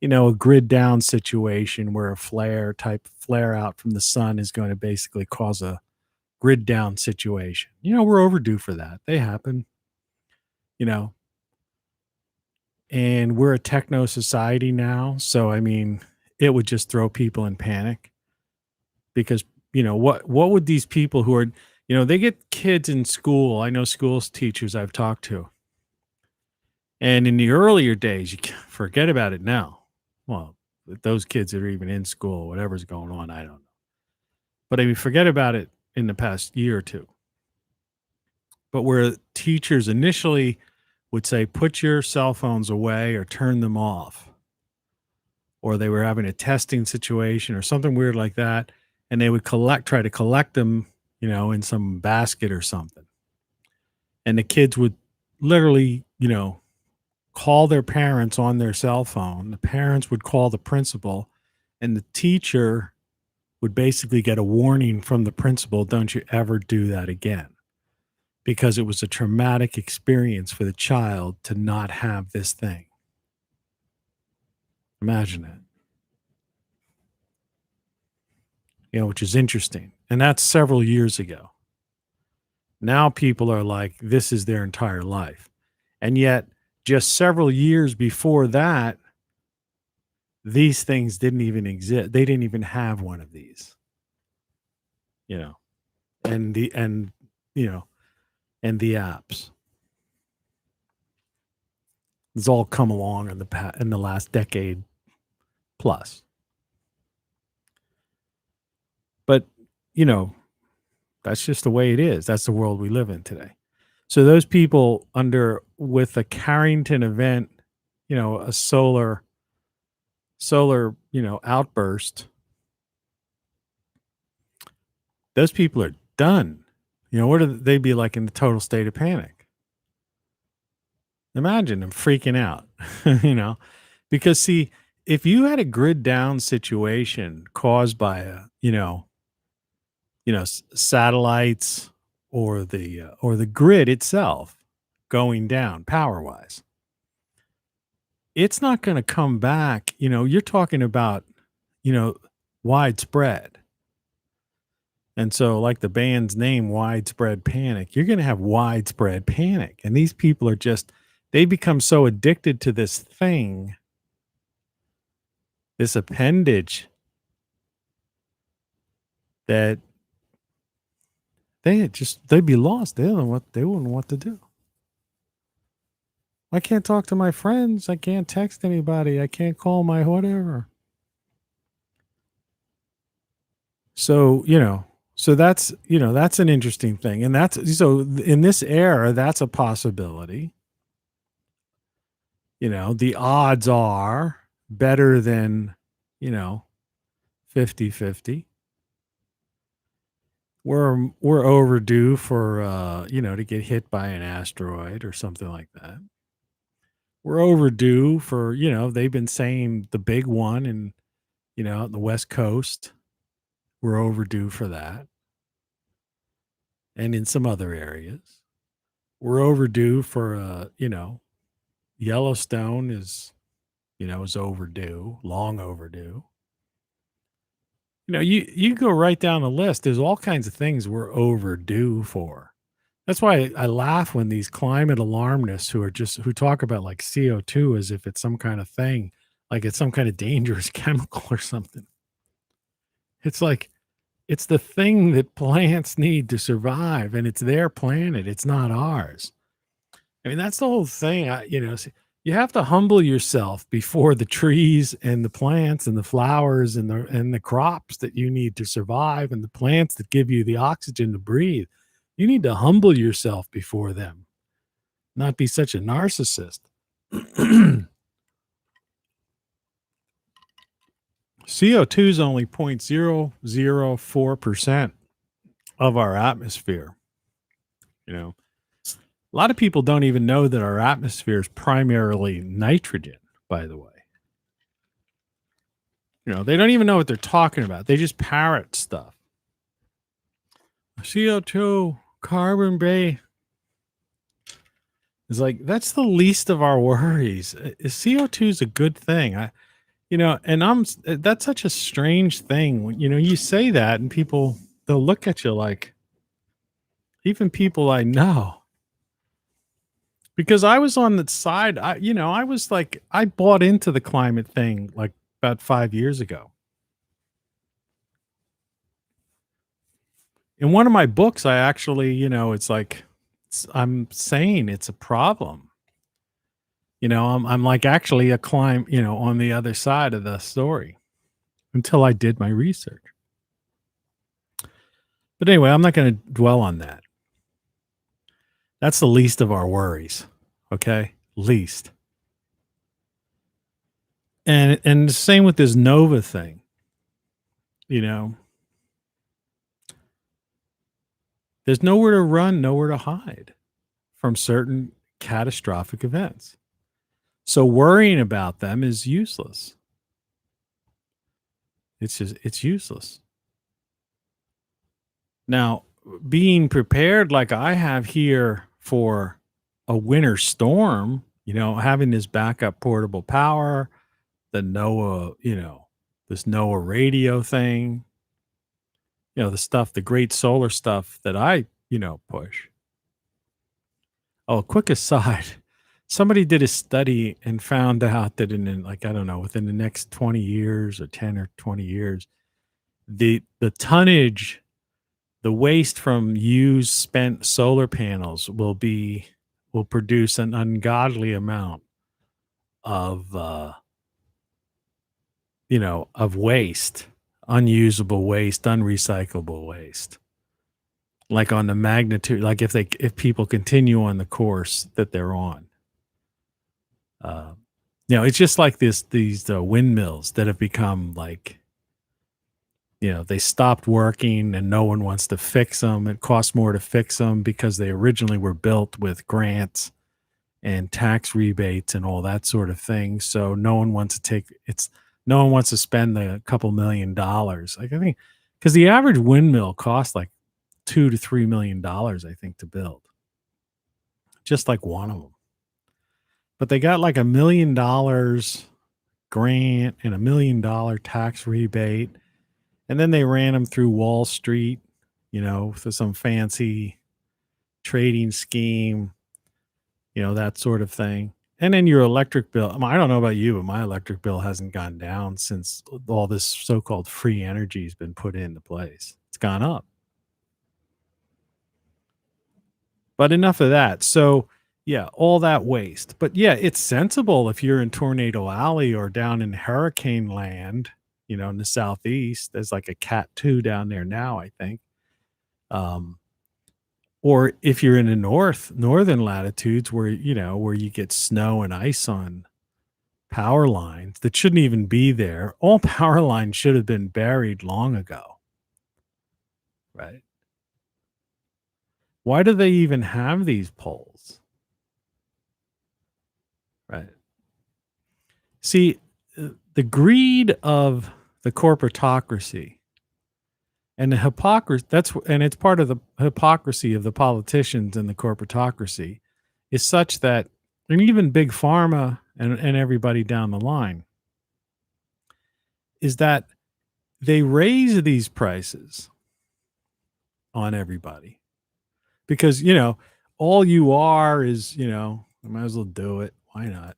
a grid down situation where a flare out from the sun is going to basically cause a grid down situation. We're overdue for that. They happen, and we're a techno society now. So, I mean, it would just throw people in panic because, what would these people who are, they get kids in school. I know schools teachers I've talked to. And in the earlier days, you can't forget about it now. Well, those kids that are even in school, whatever's going on, I don't know. But I mean, forget about it in the past year or two. But where teachers initially would say, put your cell phones away or turn them off, or they were having a testing situation or something weird like that, and they would try to collect them, in some basket or something. And the kids would literally, call their parents on their cell phone. The parents would call the principal, and the teacher would basically get a warning from the principal, don't you ever do that again. Because it was a traumatic experience for the child to not have this thing. Imagine it. Which is interesting. And that's several years ago. Now people are like, this is their entire life. And yet, just several years before that, these things didn't even exist. They didn't even have one of these. And the apps. It's all come along in the last decade plus. that's just the way it is. That's the world we live in today. So those people with a Carrington event, a solar, outburst, those people are done. What would they be like in the total state of panic? Imagine them freaking out, because see, if you had a grid down situation caused by satellites or the grid itself going down power wise, it's not going to come back. You're talking about, widespread. And so like the band's name, Widespread Panic, you're going to have widespread panic. And these people are they become so addicted to this thing, this appendage, that they'd be lost. They wouldn't know what to do. I can't talk to my friends. I can't text anybody. I can't call my whatever. So, that's an interesting thing. And so in this era, that's a possibility. The odds are better than, 50-50. We're overdue for, to get hit by an asteroid or something like that. We're overdue for, they've been saying the big one and, the West Coast, we're overdue for that. And in some other areas, we're overdue for, Yellowstone is overdue, long overdue. You go right down the list. There's all kinds of things we're overdue for. That's why I laugh when these climate alarmists who talk about like CO2 as if it's some kind of thing, like it's some kind of dangerous chemical or something. It's like, it's the thing that plants need to survive, and it's their planet. It's not ours. I mean, that's the whole thing. You have to humble yourself before the trees and the plants and the flowers and the crops that you need to survive, and the plants that give you the oxygen to breathe. You need to humble yourself before them, not be such a narcissist. CO2 is only 0.004% of our atmosphere. A lot of people don't even know that our atmosphere is primarily nitrogen, by the way. They don't even know what they're talking about. They just parrot stuff. CO2, carbon bay. It's like, that's the least of our worries. CO2 is a good thing. That's such a strange thing when, you say that and they'll look at you like, even people I know, because I was on the side, I bought into the climate thing like about 5 years ago. In one of my books, I actually, I'm saying it's a problem. I'm like actually on the other side of the story until I did my research. But anyway, I'm not going to dwell on that. That's the least of our worries. Okay? Least. And the same with this Nova thing. There's nowhere to run, nowhere to hide from certain catastrophic events. So worrying about them is useless. It's useless. Now, being prepared like I have here for a winter storm, having this backup portable power, the NOAA, this NOAA radio thing, the great solar stuff that I, push. Oh, quick aside. Somebody did a study and found out that within the next 20 years or 10 or 20 years, the tonnage, the waste from used spent solar panels will produce an ungodly amount of waste, unusable waste, unrecyclable waste. Like on the magnitude, like if people continue on the course that they're on. It's just like these windmills that have become like, they stopped working and no one wants to fix them. It costs more to fix them because they originally were built with grants and tax rebates and all that sort of thing. So no one wants to spend a couple $1 million. Like I think, because the average windmill costs like $2 to $3 million, I think, to build. Just like one of them. But they got like $1 million grant and $1 million tax rebate. And then they ran them through Wall Street, for some fancy trading scheme, that sort of thing. And then your electric bill. I don't know about you, but my electric bill hasn't gone down since all this so-called free energy has been put into place. It's gone up. But enough of that. So, yeah, all that waste. But yeah, it's sensible if you're in Tornado Alley or down in hurricane land, in the southeast. There's like a Cat 2 down there now, I think. Or if you're in the northern latitudes where you get snow and ice on power lines that shouldn't even be there. All power lines should have been buried long ago. Right? Why do they even have these poles? Right. See, the greed of the corporatocracy and the hypocrisy, and it's part of the hypocrisy of the politicians and the corporatocracy, is such that, and even big pharma and everybody down the line, is that they raise these prices on everybody. Because, all you are is, I might as well do it. Why not?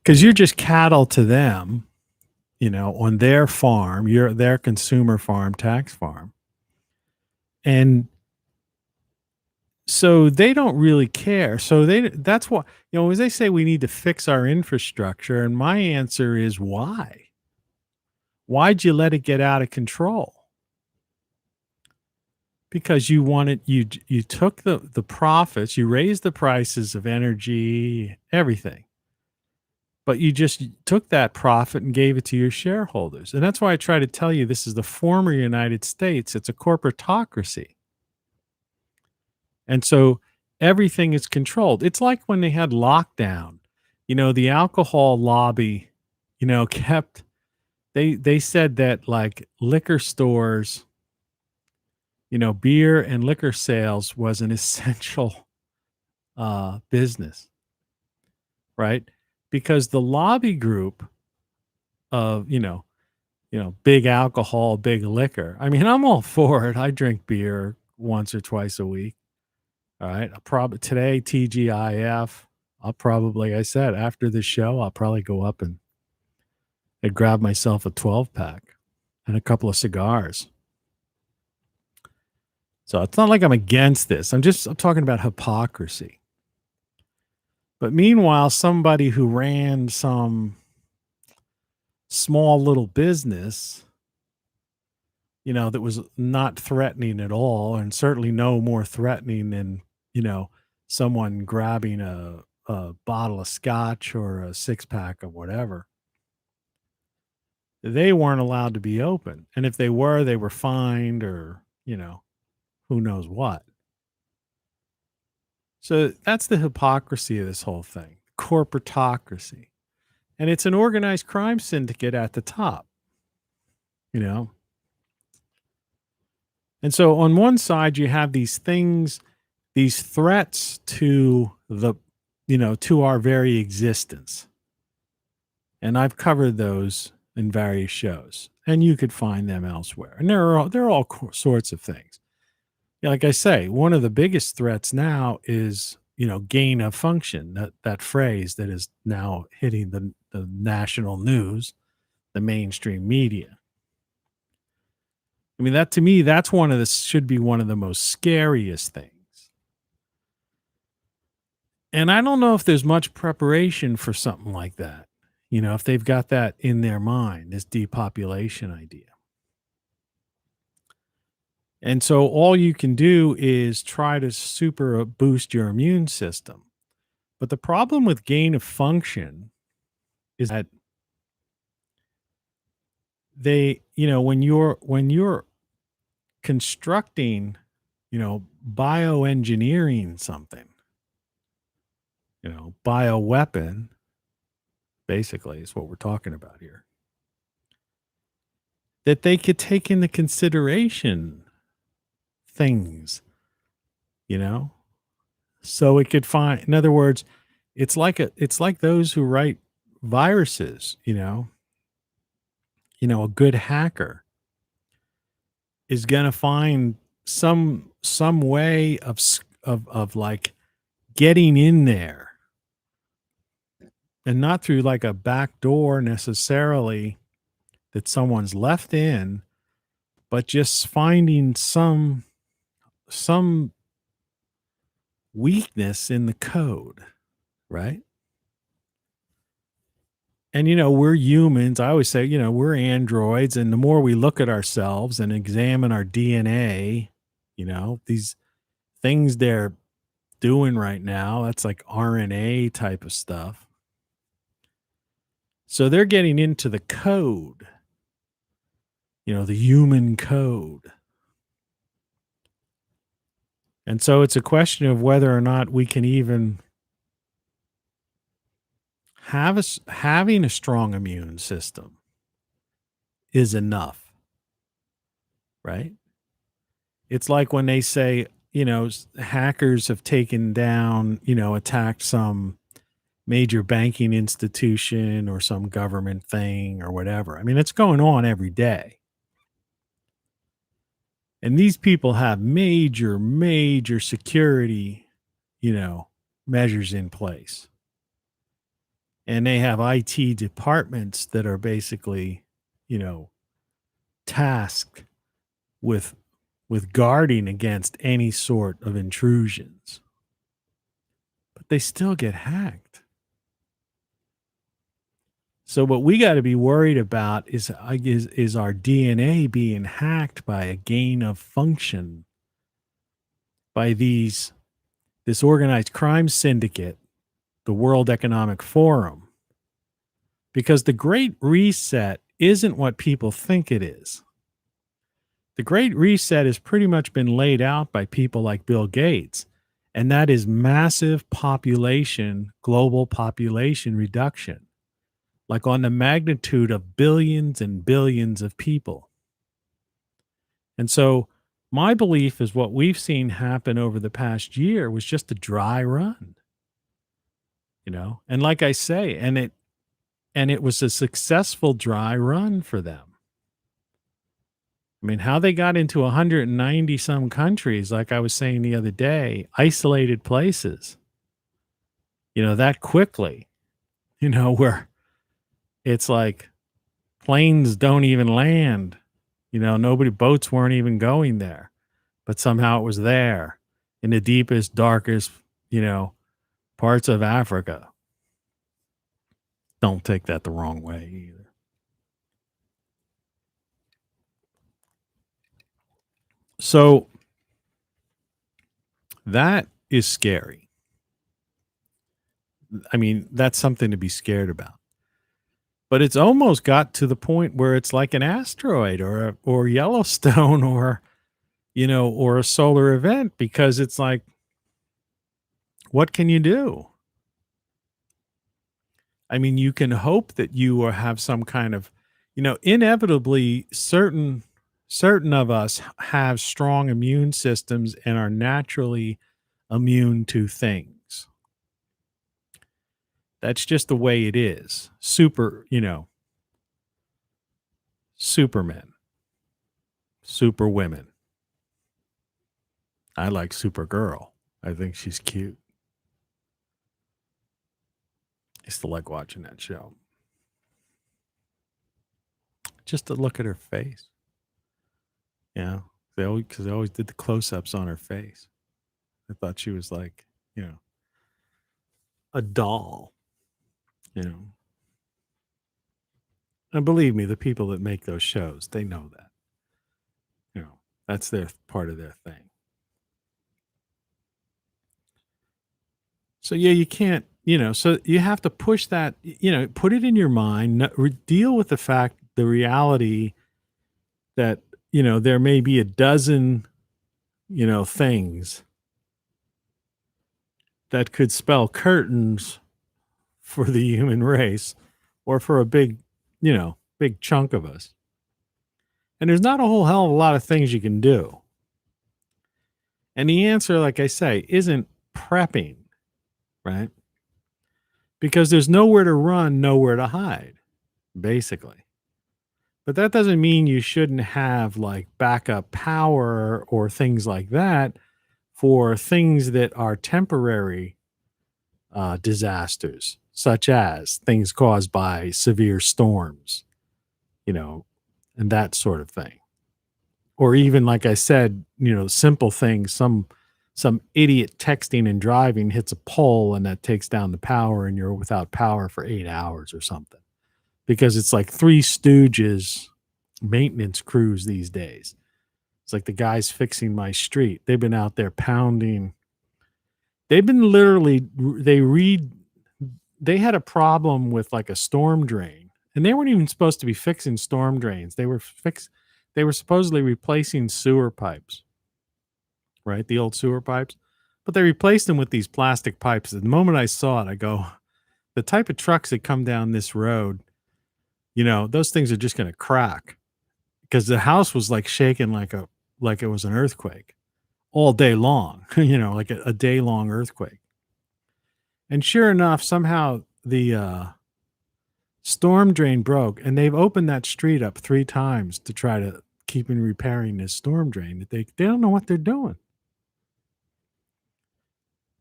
Because you're just cattle to them, on their farm, you're their consumer farm, tax farm. And so they don't really care. So that's why, as they say, we need to fix our infrastructure. And my answer is why? Why'd you let it get out of control? Because you took the profits, you raised the prices of energy, everything. But you just took that profit and gave it to your shareholders. And that's why I try to tell you this is the former United States. It's a corporatocracy. And so everything is controlled. It's like when they had lockdown, the alcohol lobby, they said that like liquor stores, beer and liquor sales was an essential business, right? Because the lobby group of, big alcohol, big liquor. I mean, I'm all for it. I drink beer once or twice a week. All right. Today, TGIF, like I said, after the show, I'll probably go up and grab myself a 12-pack and a couple of cigars. So it's not like I'm against this. I'm talking about hypocrisy. But meanwhile, somebody who ran some small little business, that was not threatening at all, and certainly no more threatening than, someone grabbing a bottle of scotch or a 6-pack of whatever. They weren't allowed to be open. And if they were fined or, who knows what. So that's the hypocrisy of this whole thing, corporatocracy. And it's an organized crime syndicate at the top, And so on one side, you have these things, these threats to to our very existence. And I've covered those in various shows, and you could find them elsewhere. And there are all sorts of things. Like I say, one of the biggest threats now is, gain of function, that phrase that is now hitting the national news, the mainstream media. I mean, that to me, should be one of the most scariest things. And I don't know if there's much preparation for something like that. if they've got that in their mind, this depopulation idea. And so all you can do is try to super boost your immune system. But the problem with gain of function is that when you're constructing, bioengineering something, bioweapon, basically is what we're talking about here, that they could take into consideration things, so it could find, in other words, it's like those who write viruses, a good hacker is going to find some way of like getting in there, and not through like a back door necessarily that someone's left in, but just finding some weakness in the code, right? And we're humans. I always say, we're androids, and the more we look at ourselves and examine our DNA, these things they're doing right now, that's like RNA type of stuff. So they're getting into the code, the human code. And so it's a question of whether or not we can even having a strong immune system is enough, right? It's like when they say, hackers have taken down, attacked some major banking institution or some government thing or whatever. I mean, it's going on every day. And these people have major security, measures in place. And they have IT departments that are basically, tasked with guarding against any sort of intrusions. But they still get hacked. So what we got to be worried about is our DNA being hacked by a gain of function, by this organized crime syndicate, the World Economic Forum. Because the Great Reset isn't what people think it is. The Great Reset has pretty much been laid out by people like Bill Gates, and that is massive global population reduction, like on the magnitude of billions and billions of people. And so my belief is what we've seen happen over the past year was just a dry run, and like I say, and it was a successful dry run for them. I mean, how they got into 190 some countries, like I was saying the other day, isolated places, that quickly, where it's like planes don't even land, boats weren't even going there, but somehow it was there in the deepest, darkest, parts of Africa. Don't take that the wrong way either. So that is scary. I mean, that's something to be scared about. But it's almost got to the point where it's like an asteroid or Yellowstone or a solar event, because it's like, what can you do? I mean, you can hope that you will have some kind of, inevitably certain of us have strong immune systems and are naturally immune to things. That's just the way it is. Supermen, super women. I like Supergirl. I think she's cute. I still like watching that show. Just to look at her face. Yeah. Because they always did the close-ups on her face. I thought she was like, a doll. And believe me, the people that make those shows, they know that. That's their part of their thing. So yeah, you can't, so you have to push that, put it in your mind, deal with the reality that, there may be a dozen, things that could spell curtains for the human race or for a big chunk of us. And there's not a whole hell of a lot of things you can do. And the answer, like I say, isn't prepping, right? Because there's nowhere to run, nowhere to hide, basically. But that doesn't mean you shouldn't have like backup power or things like that for things that are temporary disasters, such as things caused by severe storms, and that sort of thing. Or even, like I said, simple things, some idiot texting and driving hits a pole and that takes down the power and you're without power for 8 hours or something. Because it's like Three Stooges maintenance crews these days. It's like the guys fixing my street. They've been out there pounding. They've been literally, they had a problem with like a storm drain. And they weren't even supposed to be fixing storm drains. They were supposedly replacing sewer pipes, right? The old sewer pipes. But they replaced them with these plastic pipes. The moment I saw it, I go, the type of trucks that come down this road, those things are just going to crack. Because the house was like shaking like it was an earthquake all day long, like a day-long earthquake. And sure enough, somehow the storm drain broke, and they've opened that street up 3 times to try to keep in repairing this storm drain. They don't know what they're doing.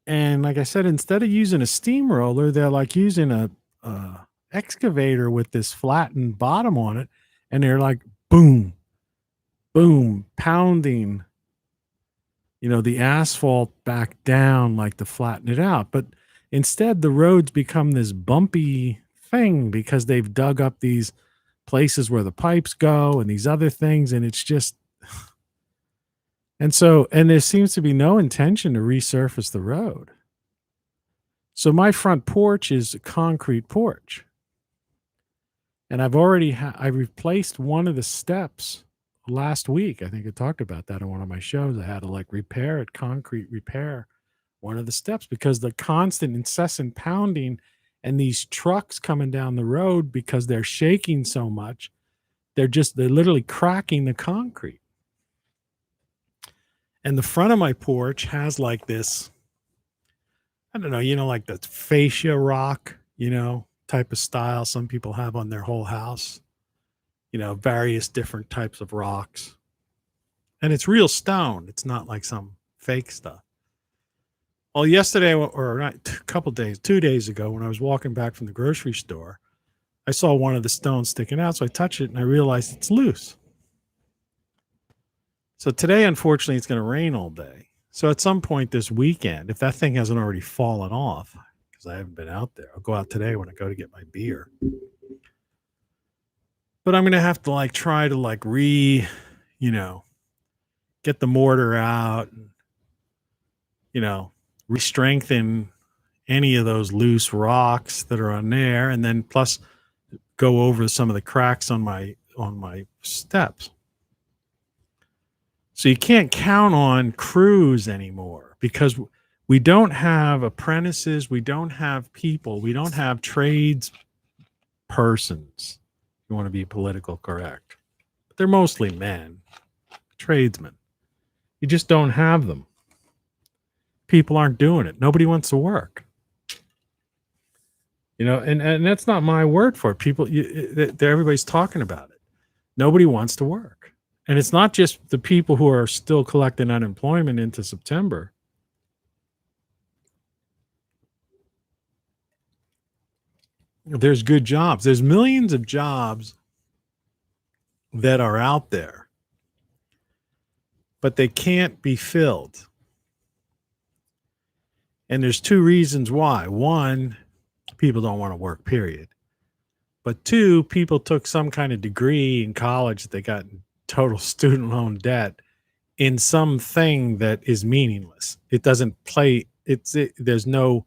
And like I said, instead of using a steamroller, they're like using a excavator with this flattened bottom on it, and they're like boom, boom, pounding, the asphalt back down like to flatten it out. But instead, the roads become this bumpy thing because they've dug up these places where the pipes go and these other things, and it's just, and there seems to be no intention to resurface the road. So my front porch is a concrete porch, and I've already I replaced one of the steps last week. I think I talked about that on one of my shows. I had to concrete repair one of the steps because the constant incessant pounding and these trucks coming down the road, because they're shaking so much, they're literally cracking the concrete. And the front of my porch has like this, I don't know, like the fascia rock, type of style some people have on their whole house, various different types of rocks. And it's real stone. It's not like some fake stuff. Well, yesterday, or not, 2 days ago, when I was walking back from the grocery store, I saw one of the stones sticking out. So I touched it and I realized it's loose. So today, unfortunately, it's going to rain all day. So at some point this weekend, if that thing hasn't already fallen off, because I haven't been out there, I'll go out today when I go to get my beer. But I'm going to have to try to get the mortar out and, re-strengthen any of those loose rocks that are on there, and then plus go over some of the cracks on my steps. So you can't count on crews anymore because we don't have apprentices, we don't have people, we don't have trades persons. You want to be political correct. But they're mostly men, tradesmen. You just don't have them. People aren't doing it. Nobody wants to work. And that's not my word for it. People, everybody's talking about it. Nobody wants to work. And it's not just the people who are still collecting unemployment into September. There's good jobs. There's millions of jobs that are out there, but they can't be filled. And there's 2 reasons why. One, people don't want to work, period. But two, people took some kind of degree in college that they got in total student loan debt in something that is meaningless. It doesn't play. There's no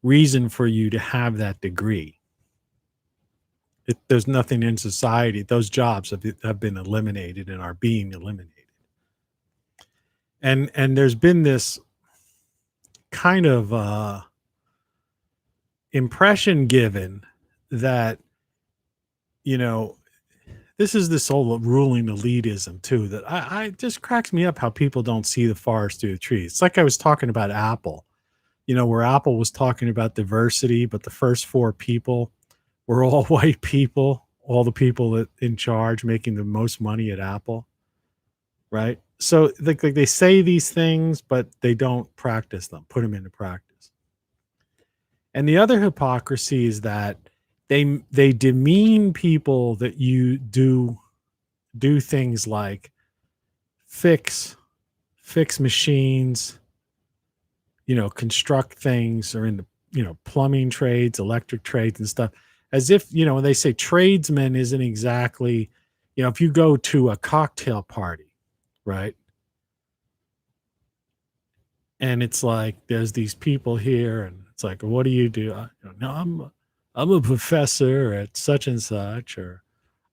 reason for you to have that degree. There's nothing in society. Those jobs have been eliminated and are being eliminated. And there's been this kind of impression given that, you know, this is this whole ruling elitism too, that I just cracks me up how people don't see the forest through the trees. It's like I was talking about Apple, where Apple was talking about diversity, but the first four people were all white people, all the people that in charge making the most money at Apple. Right. So like they say these things, but they don't practice them, put them into practice. And the other hypocrisy is that they demean people that you do things like fix machines, construct things, or in the plumbing trades, electric trades and stuff, as if, when they say tradesman isn't exactly, if you go to a cocktail party, right? And it's like there's these people here, and it's like, what do you do? No, I'm a professor at such and such, or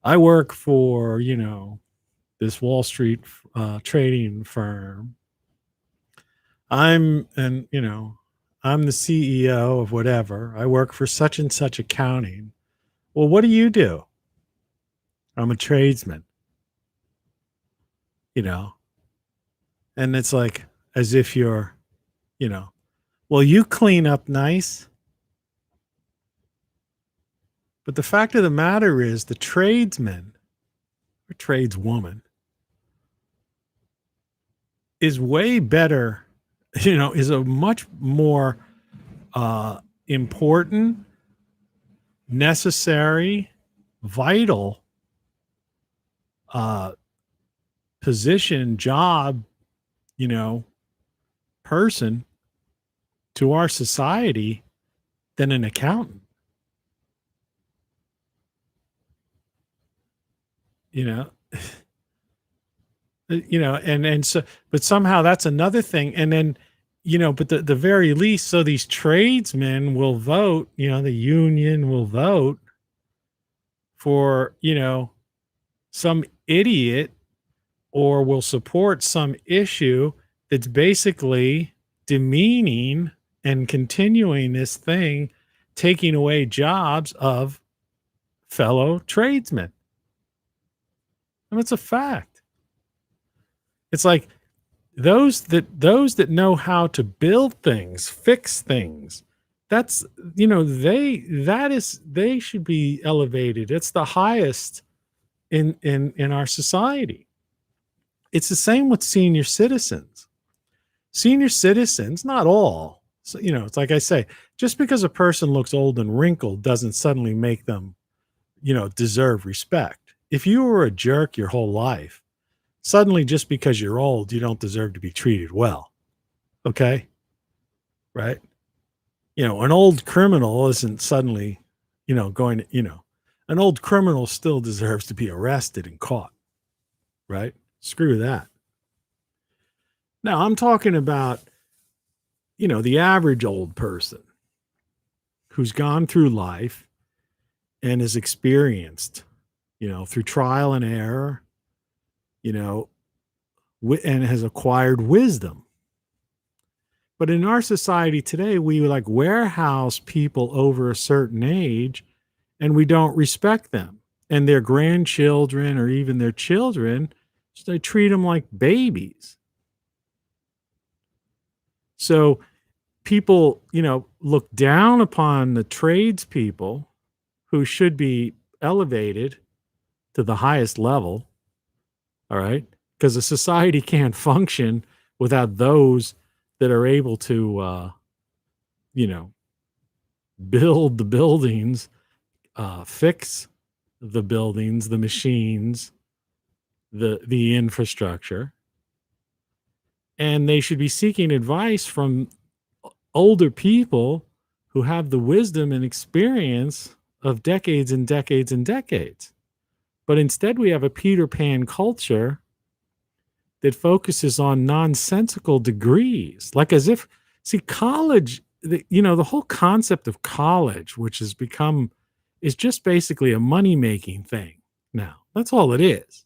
I work for, this Wall Street trading firm. I'm the CEO of whatever. I work for such and such accounting. Well, what do you do? I'm a tradesman. And it's like as if you're, well, you clean up nice. But the fact of the matter is the tradesman or tradeswoman is way better, is a much more important, necessary, vital position, job, person to our society than an accountant. And so, but somehow that's another thing. And then, but the very least, so these tradesmen will vote, the union will vote for, some idiot, or will support some issue that's basically demeaning and continuing this thing, taking away jobs of fellow tradesmen. And it's a fact. It's like those that know how to build things, fix things, that's, they should be elevated. It's the highest in our society. It's the same with senior citizens. Senior citizens, not all. So, it's like I say, just because a person looks old and wrinkled doesn't suddenly make them, deserve respect. If you were a jerk your whole life, suddenly just because you're old, you don't deserve to be treated well. Okay? Right? An old criminal isn't suddenly, going to, an old criminal still deserves to be arrested and caught. Right? Screw that. Now, I'm talking about, the average old person who's gone through life and is experienced, through trial and error, and has acquired wisdom. But in our society today, we like warehouse people over a certain age, and we don't respect them. And their grandchildren or even their children, so they treat them like babies. So people, look down upon the tradespeople who should be elevated to the highest level. All right. Because a society can't function without those that are able to, build the buildings, fix the buildings, the machines, the infrastructure. And they should be seeking advice from older people who have the wisdom and experience of decades and decades and decades. But instead, we have a Peter Pan culture that focuses on nonsensical degrees, like as if, see, college, the whole concept of college, which has become, is just basically a money-making thing now. That's all it is.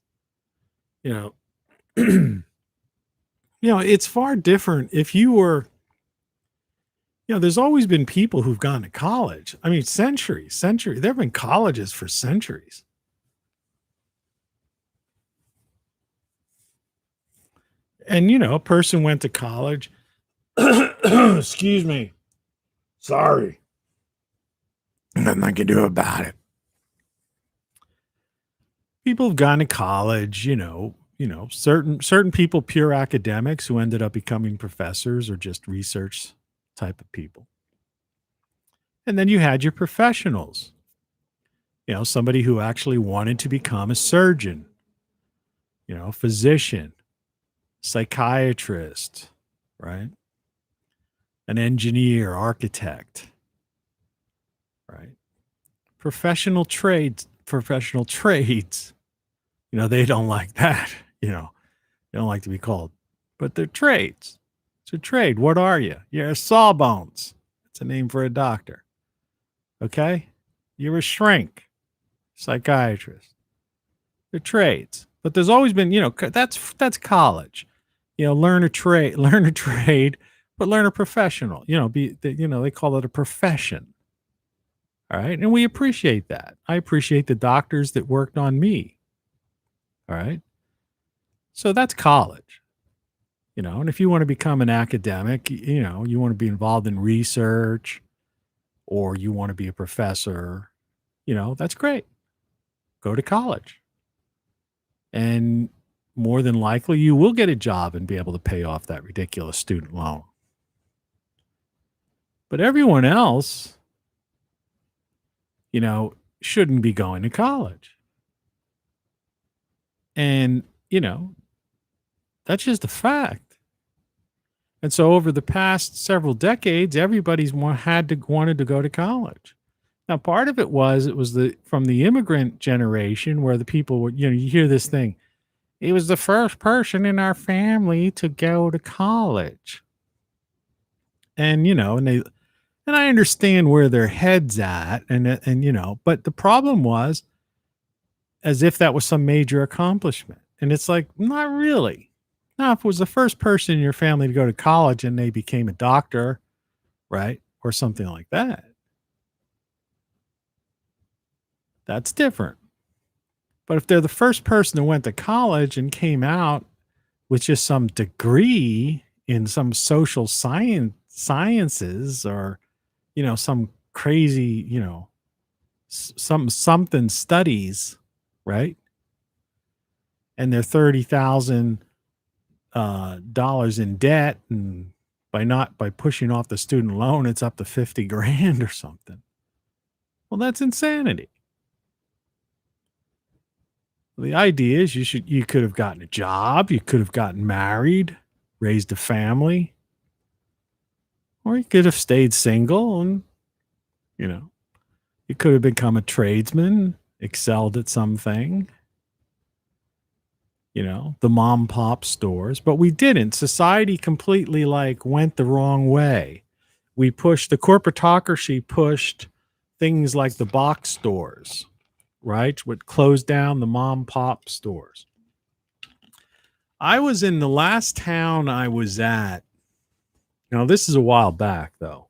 It's far different if you were, there's always been people who've gone to college. I mean, centuries. There have been colleges for centuries. And, a person went to college. Excuse me. Sorry. Nothing I can do about it. People have gone to college, certain people, pure academics who ended up becoming professors or just research type of people. And then you had your professionals, somebody who actually wanted to become a surgeon, physician, psychiatrist, right? An engineer, architect, right? Professional trades, they don't like that, they don't like to be called, but they're trades. It's a trade. What are you? You're a sawbones. It's a name for a doctor. Okay? You're a shrink, psychiatrist. They're trades. But there's always been, that's college. Learn a trade, but learn a professional. They call it a profession. All right. And we appreciate that. I appreciate the doctors that worked on me. All right. So that's college. And if you want to become an academic, you want to be involved in research or you want to be a professor, that's great. Go to college. And more than likely, you will get a job and be able to pay off that ridiculous student loan. But everyone else, shouldn't be going to college. And, that's just a fact. And so over the past several decades, everybody's wanted to go to college. Now, part of it was from the immigrant generation where the people were, you hear this thing. He was the first person in our family to go to college. And, and I understand where their head's at and, but the problem was as if that was some major accomplishment. And it's like, not really. Now, if it was the first person in your family to go to college and they became a doctor, right? Or something like that. That's different. But if they're the first person who went to college and came out with just some degree in some social sciences or, some crazy, something studies, right? And they're $30,000 in debt, and by pushing off the student loan, it's up to $50,000 or something. Well, that's insanity. The idea is you could have gotten a job, you could have gotten married, raised a family, or you could have stayed single and, you could have become a tradesman, excelled at something, the mom pop stores, but we didn't. Society completely went the wrong way. The corporatocracy pushed things like the box stores, right? Would close down the mom pop stores. I was in the last town I was at. Now, this is a while back, though.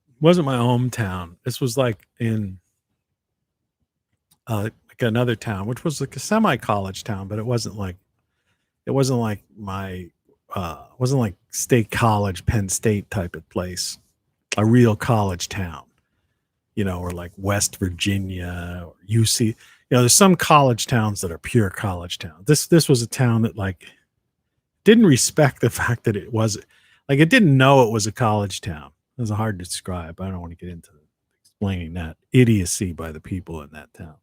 It wasn't my hometown. This was in another town, which was a semi-college town, but it wasn't like State College, Penn State type of place, a real college town. Or like West Virginia or UC. There's some college towns that are pure college towns. This was a town that didn't respect the fact that it was it didn't know it was a college town. It was hard to describe. I don't want to get into explaining that idiocy by the people in that town.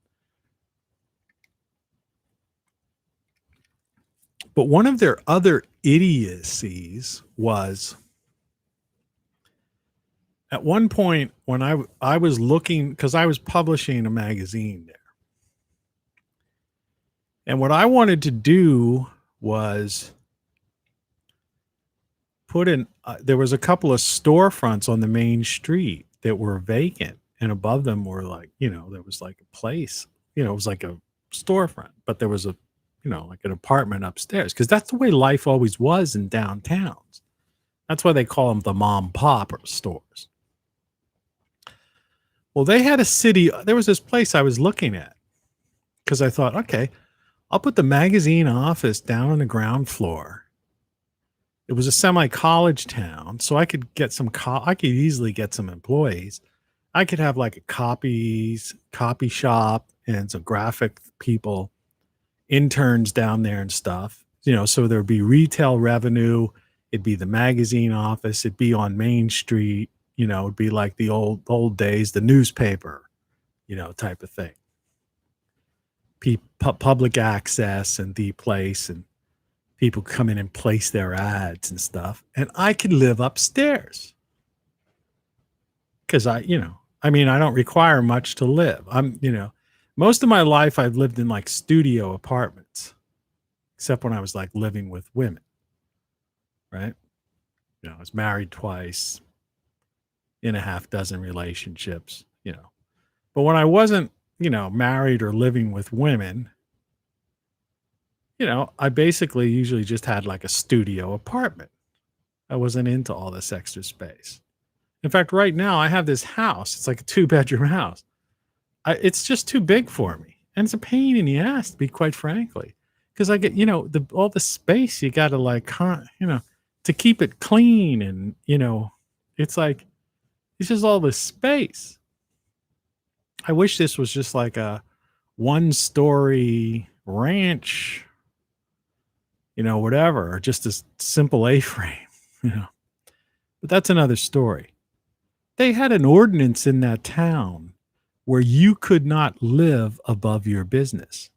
But one of their other idiocies was At one point when I was looking, because I was publishing a magazine there, and what I wanted to do was put in there was a couple of storefronts on the main street that were vacant, and above them were like, there was like a place, it was like a storefront, but there was a, like an apartment upstairs, because that's the way life always was in downtowns. That's why they call them the mom pop stores. Well, they had there was this place I was looking at, because I thought, okay, I'll put the magazine office down on the ground floor. It was a semi-college town, so I could get I could easily get some employees. I could have like a copy shop and some graphic people, interns down there and stuff. So there'd be retail revenue. It'd be the magazine office. It'd be on Main Street. It'd be like the old days, the newspaper, type of thing. Public access and the place, and people come in and place their ads and stuff. And I could live upstairs because I don't require much to live. Most of my life I've lived in like studio apartments, except when I was like living with women, right? I was married twice, in a half dozen relationships, but when I wasn't, married or living with women, I basically usually just had like a studio apartment. I wasn't into all this extra space. In fact, right now I have this house. It's like a 2-bedroom house. It's just too big for me. And it's a pain in the ass, to be quite frankly, because I get, all the space you got to like, to keep it clean. And, it's like, it's just all this space. I wish this was just like a 1-story ranch, whatever, or just a simple A-frame, but that's another story. They had an ordinance in that town where you could not live above your business.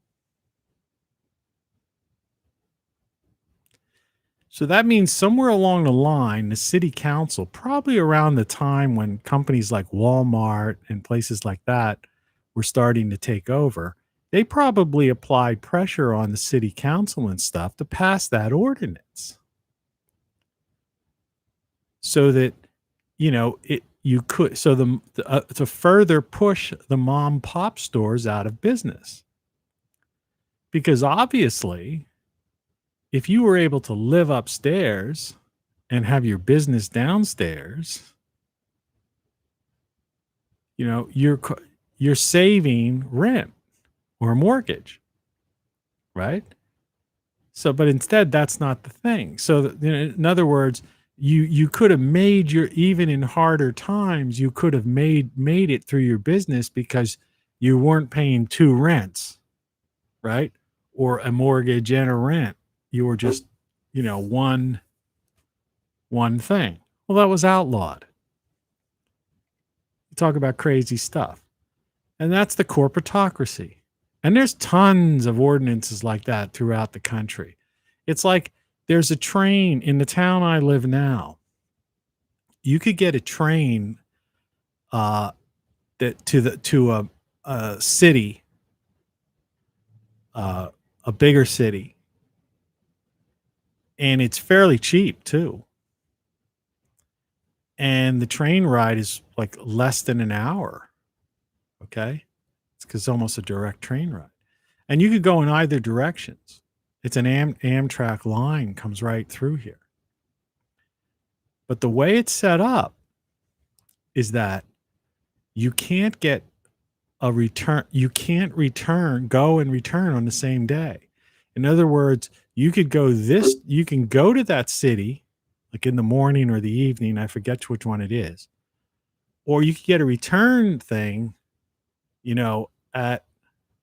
So that means somewhere along the line, the city council, probably around the time when companies like Walmart and places like that were starting to take over, they probably applied pressure on the city council and stuff to pass that ordinance. So that, to further push the mom pop stores out of business. Because obviously, if you were able to live upstairs and have your business downstairs, you're saving rent or a mortgage, right? So, but instead, that's not the thing. So, in other words, you could have made even in harder times, you could have made it through your business because you weren't paying 2 rents, right? Or a mortgage and a rent. You were just, one thing. Well, that was outlawed. You talk about crazy stuff. And that's the corporatocracy. And there's tons of ordinances like that throughout the country. It's like there's a train in the town I live now. You could get a train to a city, a bigger city, and it's fairly cheap too. And the train ride is like less than an hour. Okay, it's because it's almost a direct train ride, and you could go in either directions. It's an Amtrak line comes right through here. But the way it's set up is that you can't get a return. You can't go and return on the same day. In other words, you can go to that city, like in the morning or the evening. I forget which one it is. Or you could get a return thing, at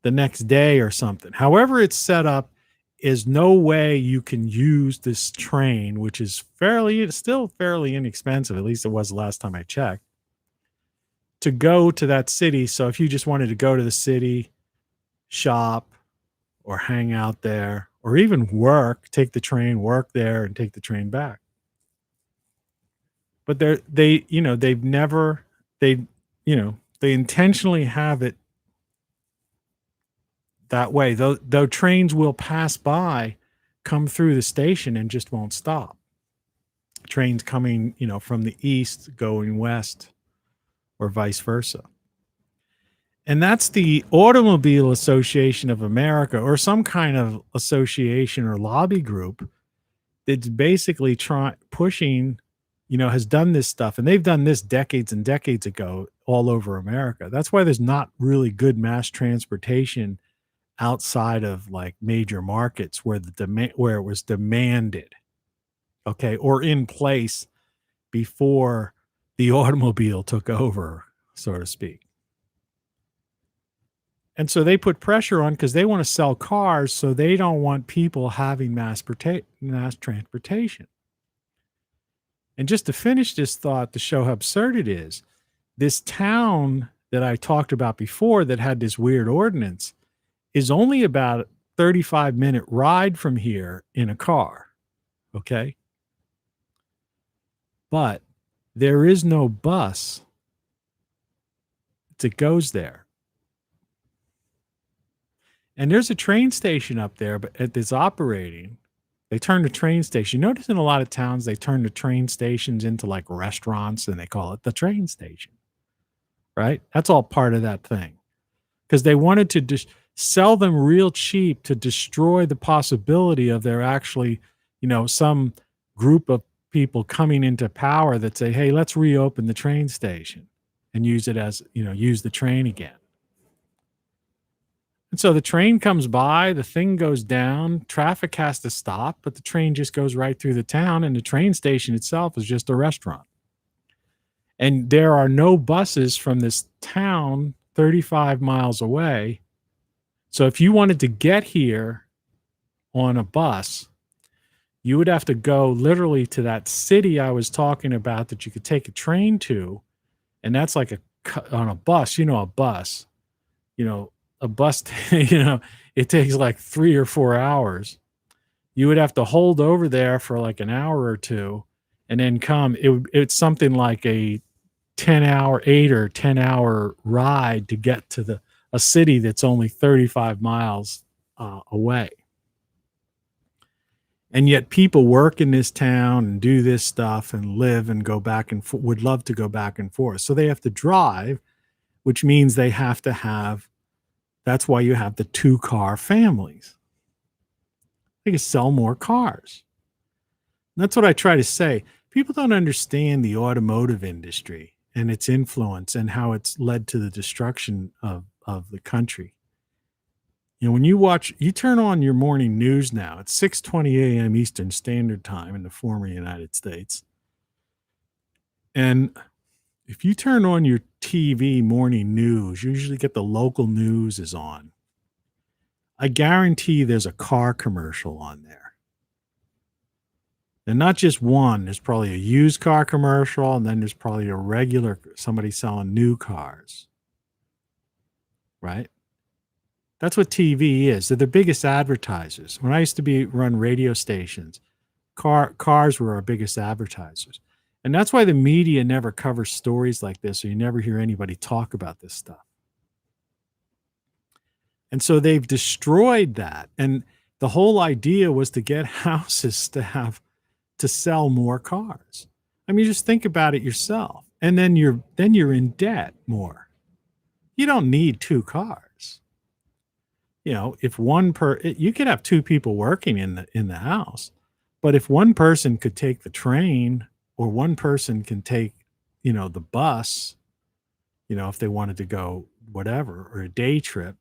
the next day or something. However it's set up, is no way you can use this train, which is still fairly inexpensive. At least it was the last time I checked, to go to that city. So if you just wanted to go to the city, shop, or hang out there, or even work, take the train, work there, and take the train back. but they've never, they intentionally have it that way. Though trains will pass by, come through the station and just won't stop. Trains coming, from the east going west or vice versa. And that's the Automobile Association of America, or some kind of association or lobby group that's basically pushing, has done this stuff. And they've done this decades and decades ago all over America. That's why there's not really good mass transportation outside of like major markets where where it was demanded, okay, or in place before the automobile took over, so to speak. And so they put pressure on because they want to sell cars, so they don't want people having mass transportation. And just to finish this thought to show how absurd it is, this town that I talked about before that had this weird ordinance is only about a 35-minute ride from here in a car, okay? But there is no bus that goes there. And there's a train station up there, but it's operating. They turn the train station. You notice in a lot of towns, they turn the train stations into like restaurants and they call it the train station, right? That's all part of that thing. Because they wanted to just sell them real cheap to destroy the possibility of there actually, some group of people coming into power that say, hey, let's reopen the train station and use it as, use the train again. And so the train comes by, the thing goes down, traffic has to stop, but the train just goes right through the town, and the train station itself is just a restaurant. And there are no buses from this town 35 miles away. So if you wanted to get here on a bus, you would have to go literally to that city I was talking about that you could take a train to, and that's like on a bus, a bus, a bus, it takes like 3 or 4 hours. You would have to hold over there for like an hour or two and then come. It's something like a 8 or 10 hour ride to get to a city that's only 35 miles away. And yet people work in this town and do this stuff and live and go back and would love to go back and forth. So they have to drive, which means they have to have. That's why you have the 2-car families. They can sell more cars. And that's what I try to say. People don't understand the automotive industry and its influence and how it's led to the destruction of the country. When you turn on your morning news now, it's 6:20 a.m. Eastern Standard Time in the former United States. And if you turn on your TV morning news, you usually get the local news is on. I guarantee there's a car commercial on there. And not just one, there's probably a used car commercial, and then there's probably a regular, somebody selling new cars. Right? That's what TV is. They're the biggest advertisers. When I used to run radio stations, cars were our biggest advertisers. And that's why the media never covers stories like this, or you never hear anybody talk about this stuff. And so they've destroyed that. And the whole idea was to get houses to sell more cars. I mean, just think about it yourself. And then you're in debt more. You don't need 2 cars. If you could have 2 people working in the house, but if one person could take the train, or one person can take, the bus, if they wanted to go whatever, or a day trip.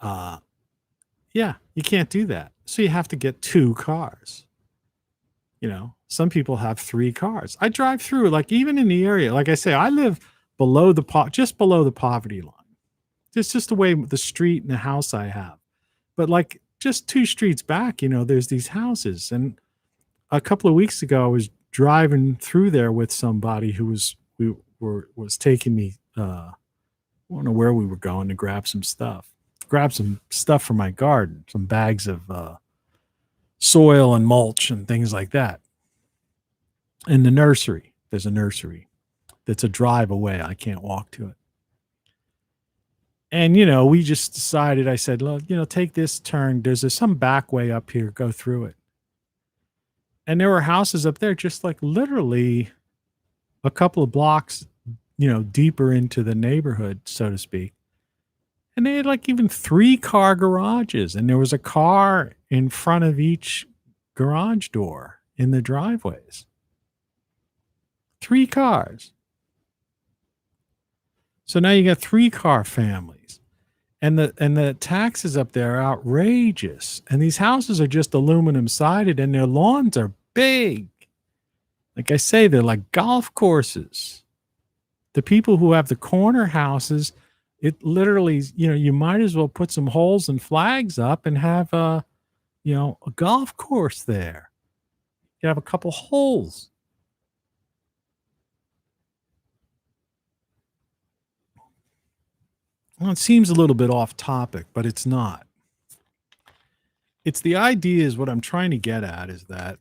You can't do that. So you have to get 2 cars. Some people have 3 cars. I drive through, like even in the area, like I say, I live just below the poverty line. It's just the way the street and the house I have. But like just 2 streets back, there's these houses. And a couple of weeks ago, I was driving through there with somebody who was taking me. I don't know where we were going to grab some stuff for my garden, some bags of soil and mulch and things like that. In the nursery, there's a nursery that's a drive away. I can't walk to it. And, we just decided, I said, look, take this turn. There's some back way up here. Go through it. And there were houses up there just like literally a couple of blocks, deeper into the neighborhood, so to speak. And they had like even 3-car garages. And there was a car in front of each garage door in the driveways. 3 cars. So now you got 3-car families. And the taxes up there are outrageous. And these houses are just aluminum sided and their lawns are big. Like I say, they're like golf courses. The people who have the corner houses, it literally, you might as well put some holes and flags up and have a golf course there. You have a couple holes. Well, it seems a little bit off topic, but it's not. It's the idea is what I'm trying to get at is that,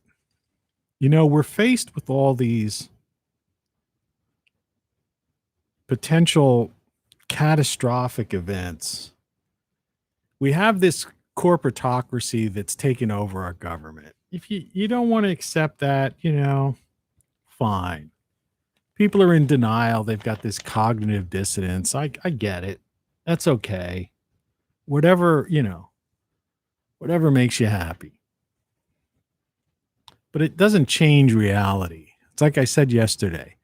we're faced with all these potential catastrophic events. We have this corporatocracy that's taken over our government. If you don't want to accept that, fine. People are in denial. They've got this cognitive dissonance. I get it. That's okay. Whatever makes you happy. But it doesn't change reality. It's like I said yesterday.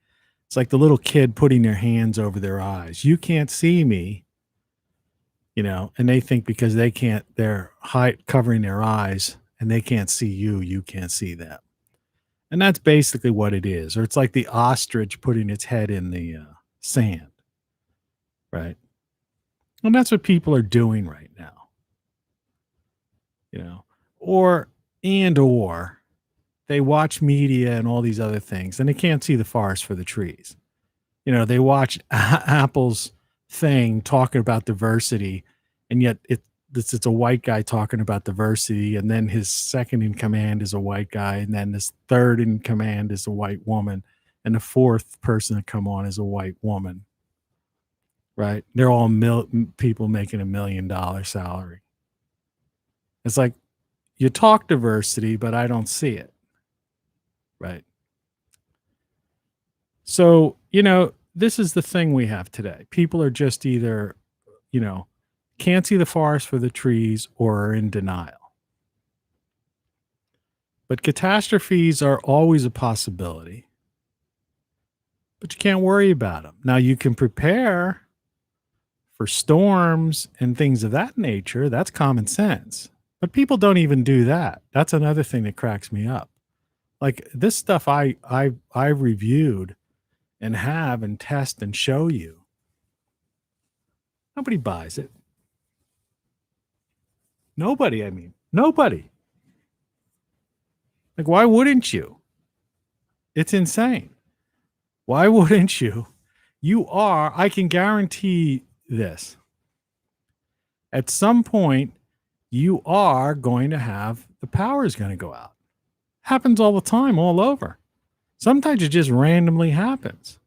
It's like the little kid putting their hands over their eyes. You can't see me, and they think because they're covering their eyes and they can't see you, you can't see them. And that's basically what it is. Or it's like the ostrich putting its head in the sand, right? And that's what people are doing right now, or they watch media and all these other things and they can't see the forest for the trees. They watch Apple's thing talking about diversity, and yet it's a white guy talking about diversity. And then his second in command is a white guy. And then his third in command is a white woman. And the fourth person to come on is a white woman. Right? They're all people making $1 million salary. It's like you talk diversity, but I don't see it. Right? So, this is the thing we have today. People are just either, can't see the forest for the trees or are in denial. But catastrophes are always a possibility. But you can't worry about them. Now you can prepare for storms and things of that nature. That's common sense. But people don't even do that. That's another thing that cracks me up. Like this stuff I reviewed and have and test and show you. Nobody buys it. Nobody. Like, why wouldn't you? It's insane. Why wouldn't you? I can guarantee this. At some point, you are going to have the power is going to go out. Happens all the time, all over. Sometimes it just randomly happens,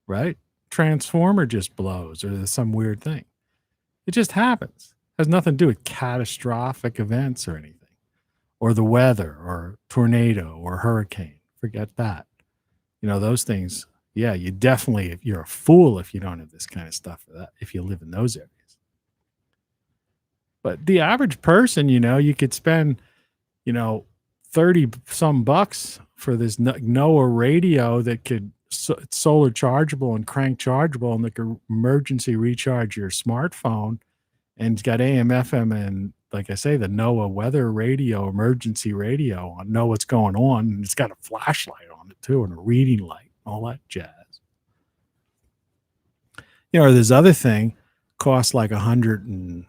right? Transformer just blows or there's some weird thing. It just happens. Has nothing to do with catastrophic events or anything, or the weather or tornado or hurricane. Forget that. Those things. Yeah, you're a fool if you don't have this kind of stuff for that, if you live in those areas. But the average person, you could spend, 30 some bucks for this NOAA radio that could, it's solar chargeable and crank chargeable, and that could emergency recharge your smartphone, and it's got AM, FM, and like I say, the NOAA weather radio, emergency radio on, know what's going on. And it's got a flashlight on it too, and a reading light, all that jazz. Or this other thing costs like $100 and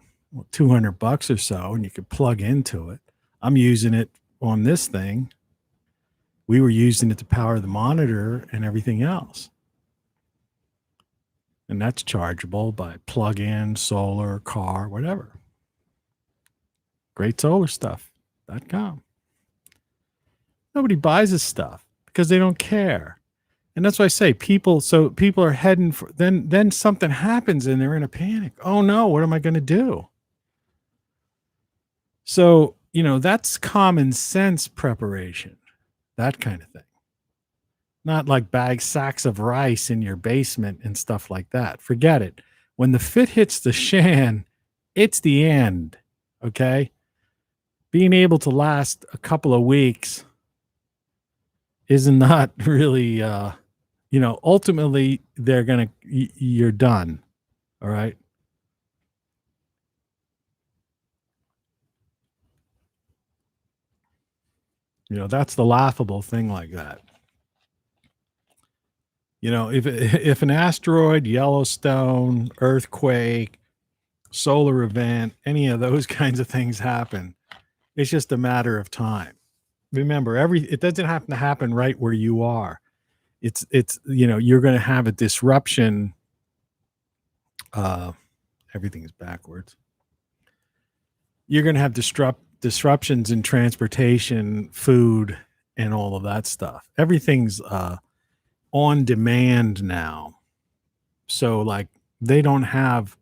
$200 or so, and you could plug into it. I'm using it on this thing. We were using it to power the monitor and everything else. And that's chargeable by plug-in, solar, car, whatever. GreatSolarStuff.com. Nobody buys this stuff because they don't care. And that's why I say people are heading for, then something happens and they're in a panic. Oh no, what am I going to do? So, that's common sense preparation, that kind of thing. Not like sacks of rice in your basement and stuff like that. Forget it. When the fit hits the shan, it's the end. Okay. Being able to last a couple of weeks is not really, ultimately you're done. All right. That's the laughable thing like that. If an asteroid, Yellowstone, earthquake, solar event, any of those kinds of things happen, it's just a matter of time. Remember, it doesn't have to happen right where you are. It's you're going to have a disruption. Everything's backwards. You're going to have disruptions in transportation, food, and all of that stuff. Everything's on demand now. So like they don't have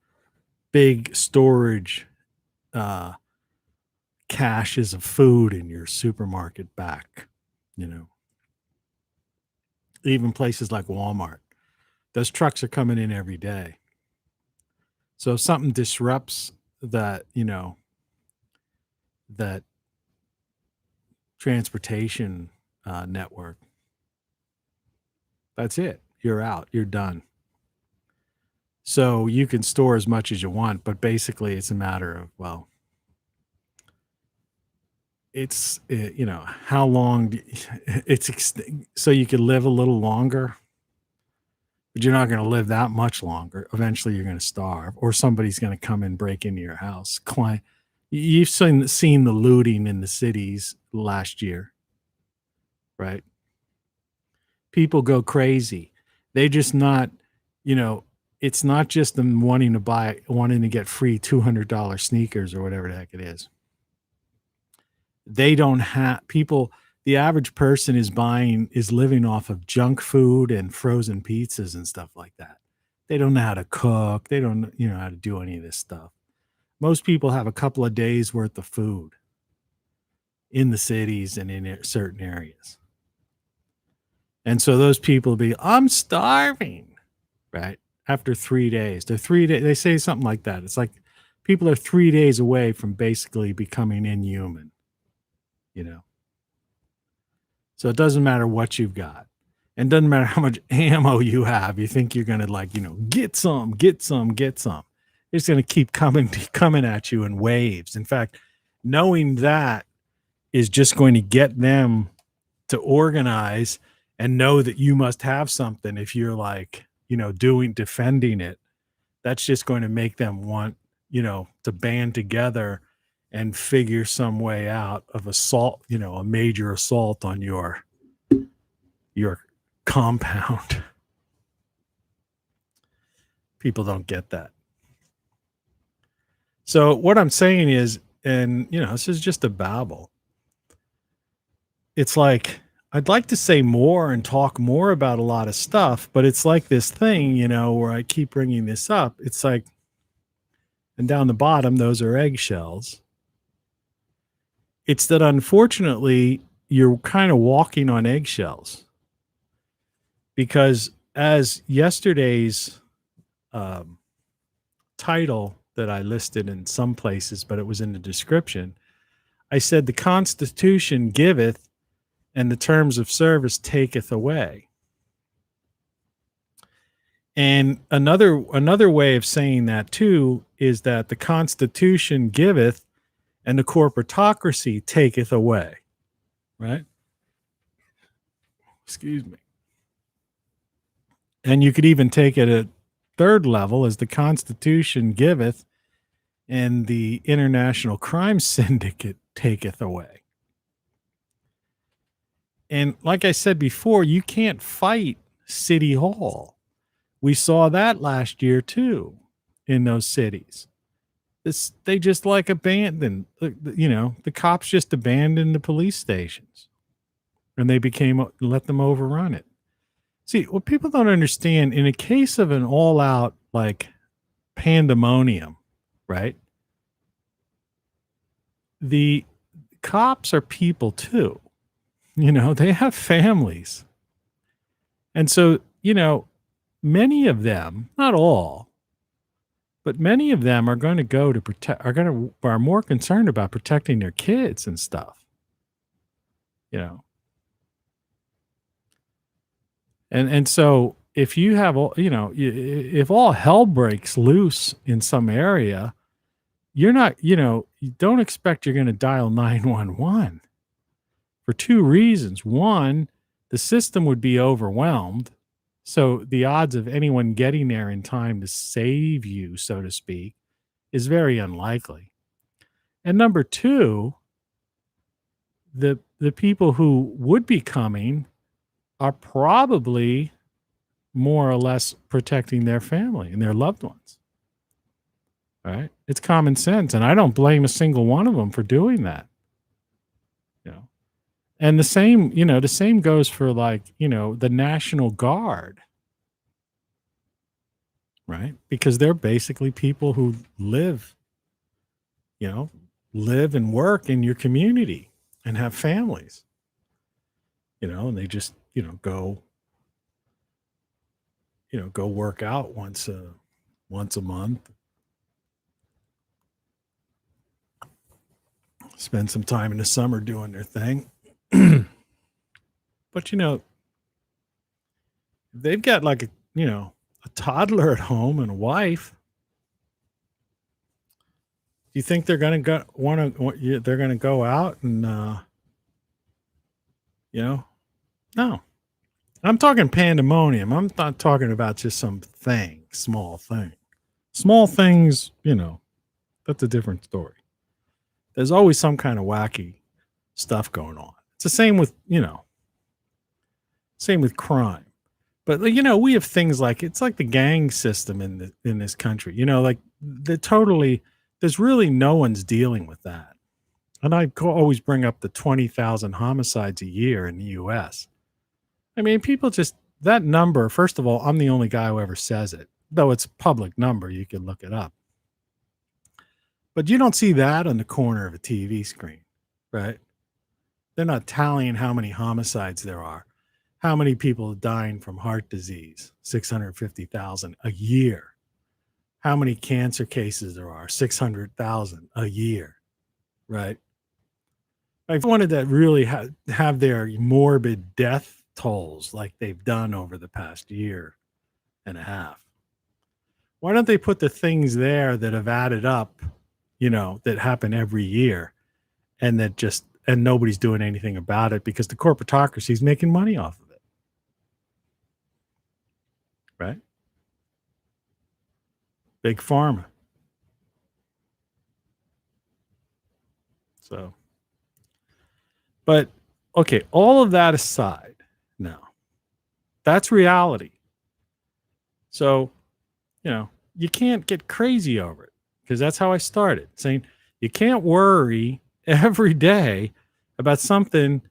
big storage caches of food in your supermarket back, even places like Walmart. Those trucks are coming in every day. So if something disrupts that, that transportation network, that's it. You're out. You're done. So you can store as much as you want, but basically it's a matter of, well, it's, how long so you can live a little longer, but you're not going to live that much longer. Eventually you're going to starve, or somebody's going to come and break into your house. You've seen the looting in the cities last year, right? People go crazy. They just not, it's not just them wanting to get free $200 sneakers or whatever the heck it is. They don't have the average person is living off of junk food and frozen pizzas and stuff like that. They don't know how to cook. They don't know how to do any of this stuff. Most people have a couple of days worth of food in the cities and in certain areas. And so those people I'm starving, right? After 3 days, they say something like that. It's like people are 3 days away from basically becoming inhuman, So it doesn't matter what you've got, and doesn't matter how much ammo you have. You think you're going to get some. It's going to keep coming at you in waves. In fact, knowing that is just going to get them to organize and know that you must have something. If you're defending it, that's just going to make them want, to band together and figure some way out of assault, a major assault on your compound. People don't get that. So what I'm saying is, and this is just a babble. It's like, I'd like to say more and talk more about a lot of stuff, but it's like this thing, where I keep bringing this up. It's like, and down the bottom, those are eggshells. It's that unfortunately, you're kind of walking on eggshells, because as yesterday's title that I listed in some places, but it was in the description, I said the Constitution giveth and the terms of service taketh away. And another way of saying that too is that the Constitution giveth and the corporatocracy taketh away, right? Excuse me. And you could even take it a third level as the Constitution giveth and the international crime syndicate taketh away. And like I said before, you can't fight City Hall. We saw that last year too in those cities. They just abandoned, the cops just abandoned the police stations. and they let them overrun it. See, what people don't understand, in a case of an all-out like pandemonium, right? The cops are people too. They have families. And so, many of them, not all, but many of them are going to go to are more concerned about protecting their kids and stuff. And so if you have all, if all hell breaks loose in some area, you're not, you don't expect you're going to dial 911 for two reasons. One, the system would be overwhelmed. So the odds of anyone getting there in time to save you, so to speak, is very unlikely. And number two, the people who would be coming are probably more or less protecting their family and their loved ones. Right? It's common sense. And I don't blame a single one of them for doing that. And the same goes for the National Guard. Right? Because they're basically people who live and work in your community and have families. And they just, go work out once a month. Spend some time in the summer doing their thing. But they've got like a toddler at home and a wife. Do you think they're going to they're going to go out and no. I'm talking pandemonium. I'm not talking about just some small thing. Small things, that's a different story. There's always some kind of wacky stuff going on. It's the same with, crime. But we have things like, it's like the gang system in this country. There's really no one's dealing with that. And I always bring up the 20,000 homicides a year in the US. I mean, people just, that number, first of all, I'm the only guy who ever says it, though it's a public number. You can look it up. But you don't see that on the corner of a TV screen, right? They're not tallying how many homicides there are. How many people dying from heart disease? 650,000 a year. How many cancer cases there are? 600,000 a year, right? I wanted to really have their morbid death tolls like they've done over the past year and a half. Why don't they put the things there that have added up, that happen every year, and and nobody's doing anything about it because the corporatocracy is making money off of it. Right? Big pharma. So, but okay, all of that aside now, that's reality. So, you can't get crazy over it because that's how I started saying you can't worry every day about something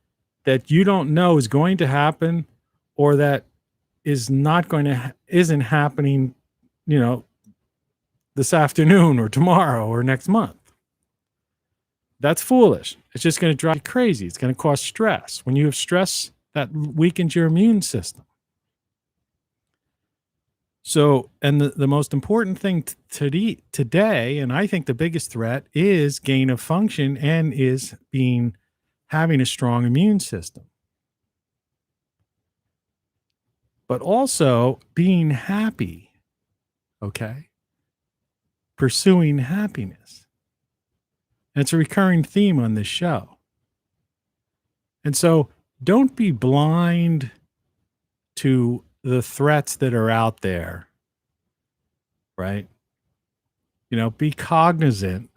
that you don't know is going to happen or that isn't happening, this afternoon or tomorrow or next month. That's foolish. It's just going to drive you crazy. It's going to cause stress. When you have stress, that weakens your immune system. So, and the most important thing today, and I think the biggest threat, is gain of function and is having a strong immune system. But also being happy, okay? Pursuing happiness. And it's a recurring theme on this show. And so don't be blind to the threats that are out there, right? Be cognizant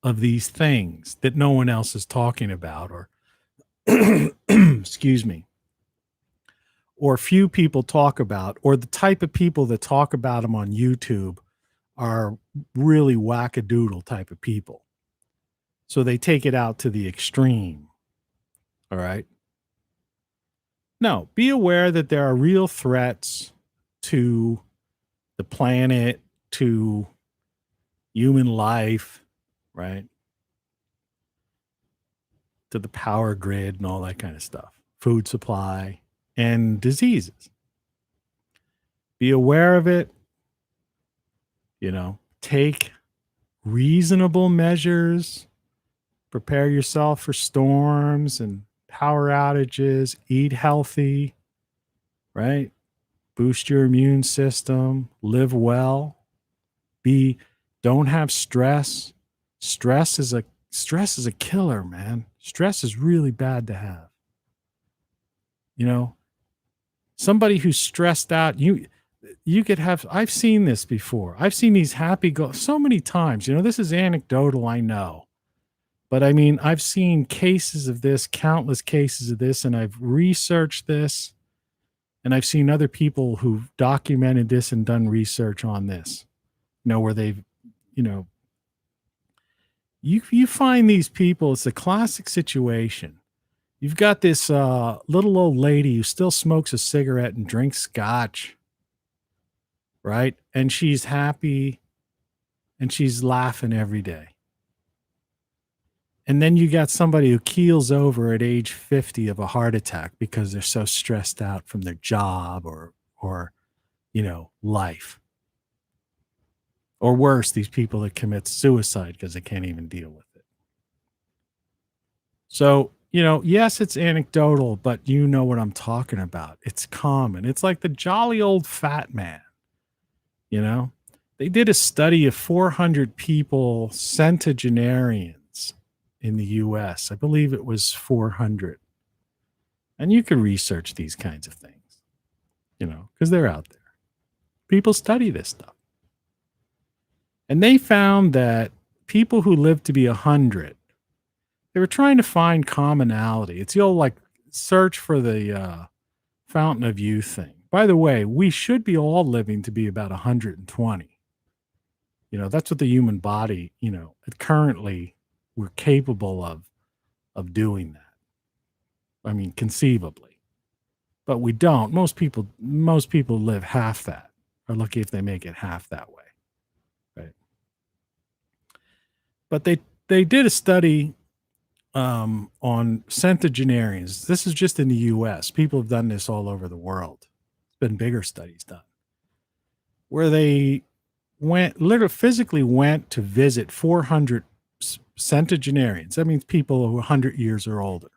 of these things that no one else is talking about, or excuse me, or few people talk about, or the type of people that talk about them on YouTube are really wackadoodle type of people. So they take it out to the extreme. All right. No, be aware that there are real threats to the planet, to human life, right? To the power grid and all that kind of stuff, food supply and diseases. Be aware of it, take reasonable measures, prepare yourself for storms and power outages, eat healthy, right? Boost your immune system, live well, don't have stress. Stress is a killer, man. Stress is really bad to have. Somebody who's stressed out, you could have, I've seen this before. I've seen these so many times. This is anecdotal, I know. But I mean, I've seen cases of this, countless cases of this, and I've researched this, and I've seen other people who've documented this and done research on this, where they've, you find these people, it's a classic situation. You've got this little old lady who still smokes a cigarette and drinks scotch, right? And she's happy and she's laughing every day. And then you got somebody who keels over at age 50 of a heart attack because they're so stressed out from their job or life. Or worse, these people that commit suicide because they can't even deal with it. So, yes, it's anecdotal, but you know what I'm talking about. It's common. It's like the jolly old fat man. They did a study of 400 people, centenarians in the US. I believe it was 400. And you can research these kinds of things, because they're out there. People study this stuff. And they found that people who lived to be 100, they were trying to find commonality. It's the old search for the fountain of youth thing. By the way, we should be all living to be about 120. That's what the human body, currently we're capable of doing that. I mean, conceivably. But we don't. Most people live half that. Are lucky if they make it half that way. Right. But they did a study on centenarians. This is just in the US. People have done this all over the world. There's been bigger studies done where they physically went to visit 400 centenarians. That means people who are 100 years or older.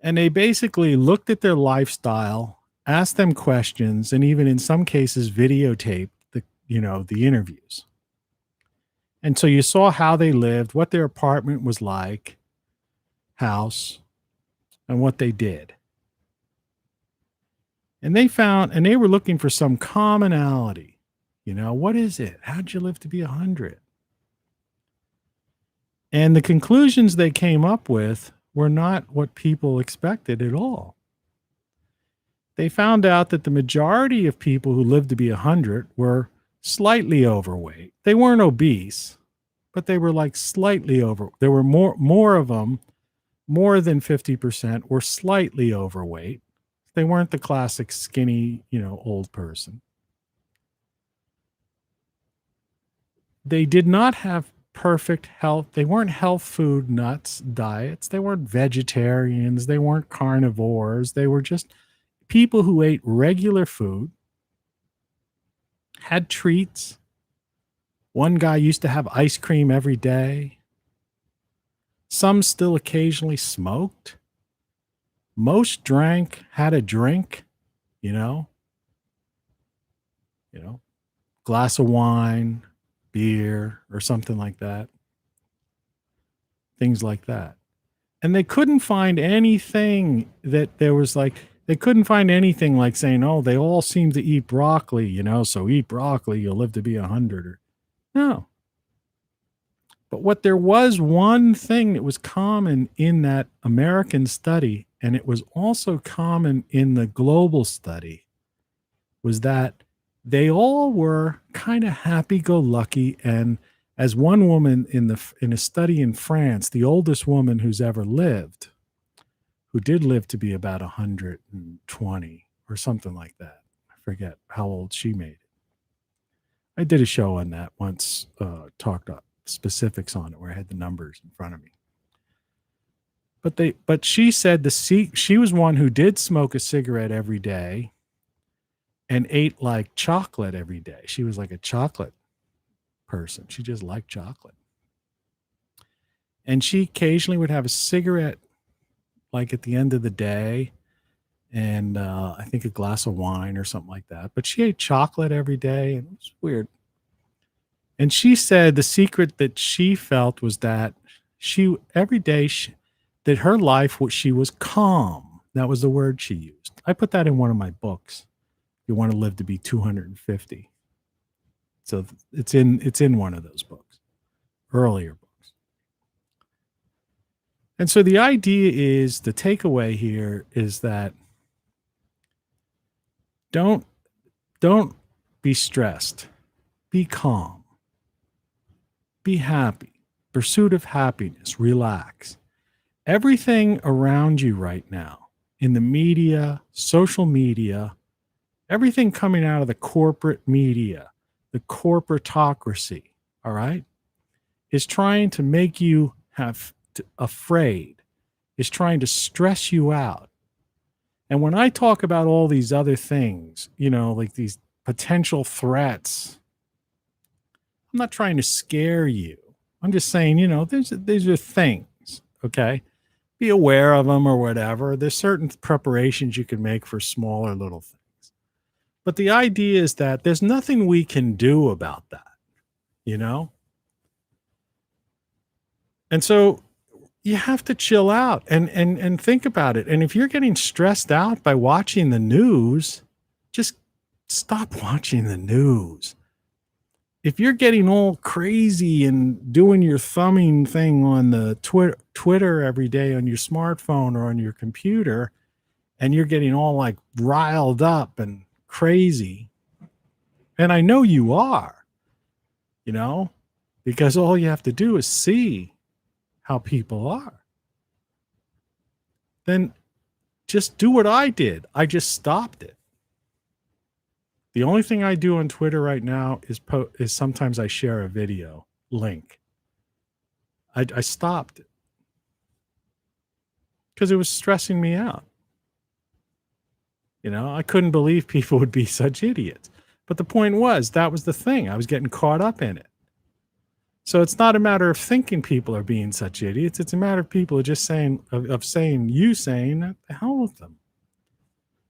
And they basically looked at their lifestyle, asked them questions, and even in some cases videotaped the interviews. And so you saw how they lived, what their apartment was like, house, and what they did. And they were looking for some commonality. What is it? How'd you live to be 100? And the conclusions they came up with were not what people expected at all. They found out that the majority of people who lived to be 100 were slightly overweight. They weren't obese, but they were slightly over. There were more of them, more than 50% were slightly overweight. They weren't the classic skinny, old person. They did not have perfect health. They weren't health food nuts diets. They weren't vegetarians. They weren't carnivores. They were just people who ate regular food, had treats. One guy used to have ice cream every day. Some still occasionally smoked. Most drank, had a drink, glass of wine, beer, or something like that. Things like that. And they couldn't find anything that there was they couldn't find anything like saying, oh, they all seem to eat broccoli, so eat broccoli, you'll live to be 100. No. But what there was one thing that was common in that American study, and it was also common in the global study, was that they all were kind of happy-go-lucky. And as one woman in a study in France, the oldest woman who's ever lived, who did live to be about 120 or something like that. I forget how old she made it. I did a show on that once, talked up specifics on it where I had the numbers in front of me. But she said she was one who did smoke a cigarette every day and ate like chocolate every day. She was like a chocolate person. She just liked chocolate. And she occasionally would have a cigarette like at the end of the day and I think a glass of wine or something like that. But she ate chocolate every day and it was weird. And she said the secret that she felt was that every day that her life, she was calm. That was the word she used. I put that in one of my books. You want to live to be 250. So it's in one of those books, earlier books. And so the idea is, the takeaway here is that don't be stressed. Be calm. Be happy. Pursuit of happiness. Relax. Everything around you right now, in the media, social media, everything coming out of the corporate media, the corporatocracy, all right, is trying to make you afraid, is trying to stress you out. And when I talk about all these other things, like these potential threats, I'm not trying to scare you. I'm just saying, these are things, okay? Be aware of them or whatever. There's certain preparations you can make for smaller little things. But the idea is that there's nothing we can do about that, And so you have to chill out and think about it. And if you're getting stressed out by watching the news, just stop watching the news. If you're getting all crazy and doing your thumbing thing on the Twitter every day on your smartphone or on your computer, and you're getting all like riled up and crazy, and I know you are, because all you have to do is see how people are. Then just do what I did. I just stopped it. The only thing I do on Twitter right now is sometimes I share a video link. I stopped it because it was stressing me out. I couldn't believe people would be such idiots. But the point was, that was the thing. I was getting caught up in it. So it's not a matter of thinking people are being such idiots. It's a matter of people just saying, saying, the hell with them.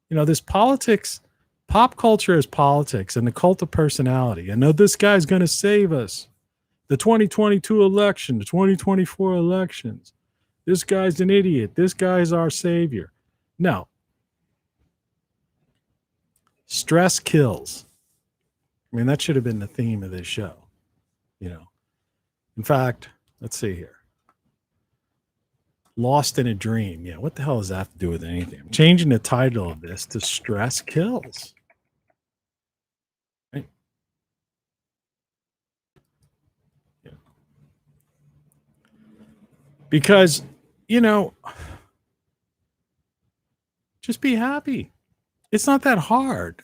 This politics. Pop culture is politics and the cult of personality. I know this guy's going to save us. The 2022 election, the 2024 elections. This guy's an idiot. This guy's our savior. No. Stress kills. I mean, that should have been the theme of this show. In fact, let's see here. Lost in a Dream. Yeah, what the hell does that have to do with anything? I'm changing the title of this to Stress Kills. Right? Yeah. Because, just be happy. It's not that hard.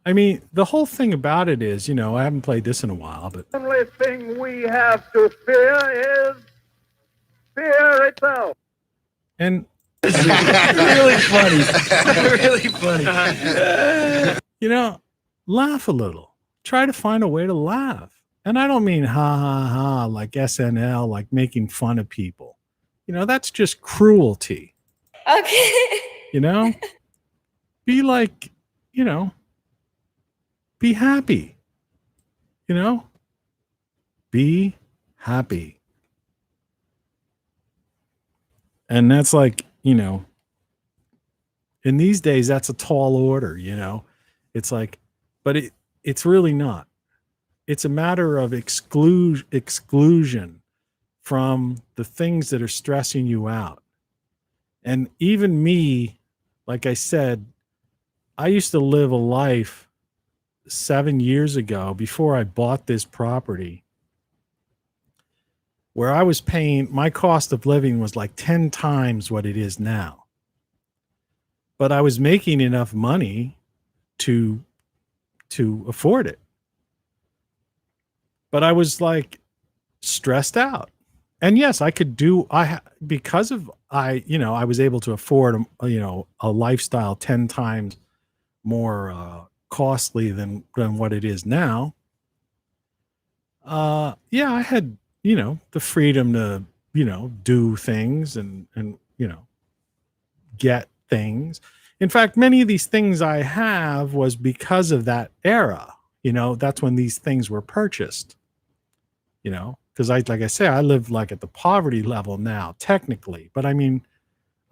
I mean, the whole thing about it is, I haven't played this in a while, but The only thing we have to fear is fear itself. and Really funny. Really funny. laugh a little. Try to find a way to laugh. And I don't mean ha ha ha like SNL, like making fun of people. That's just cruelty. Okay. Be like, be happy. Be happy. And that's like, in these days, that's a tall order, It's like, but it's really not. It's a matter of exclusion from the things that are stressing you out. And even me, like I said, I used to live a life 7 years ago before I bought this property where I was paying, my cost of living was like 10 times what it is now. but I was making enough money to afford it. But I was like stressed out. And yes, I could do, because of, I was able to afford, a lifestyle 10 times more costly than what it is now. Yeah, I had, the freedom to, do things and, get things. In fact, many of these things I have was because of that era. That's when these things were purchased, because like I say, I live like at the poverty level now, technically, but I mean,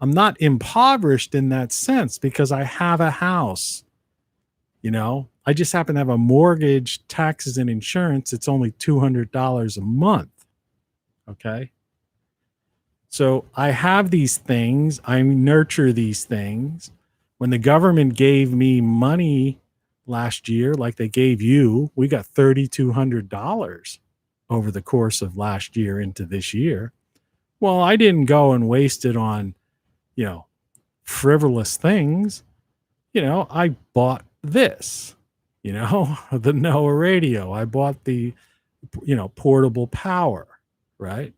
I'm not impoverished in that sense because I have a house, I just happen to have a mortgage, taxes, and insurance. It's only $200 a month. Okay. So I have these things. I nurture these things. When the government gave me money last year, like they gave you, we got $3,200 over the course of last year into this year. Well, I didn't go and waste it on, frivolous things. I bought this, the NOAA radio. I bought the, portable power, right?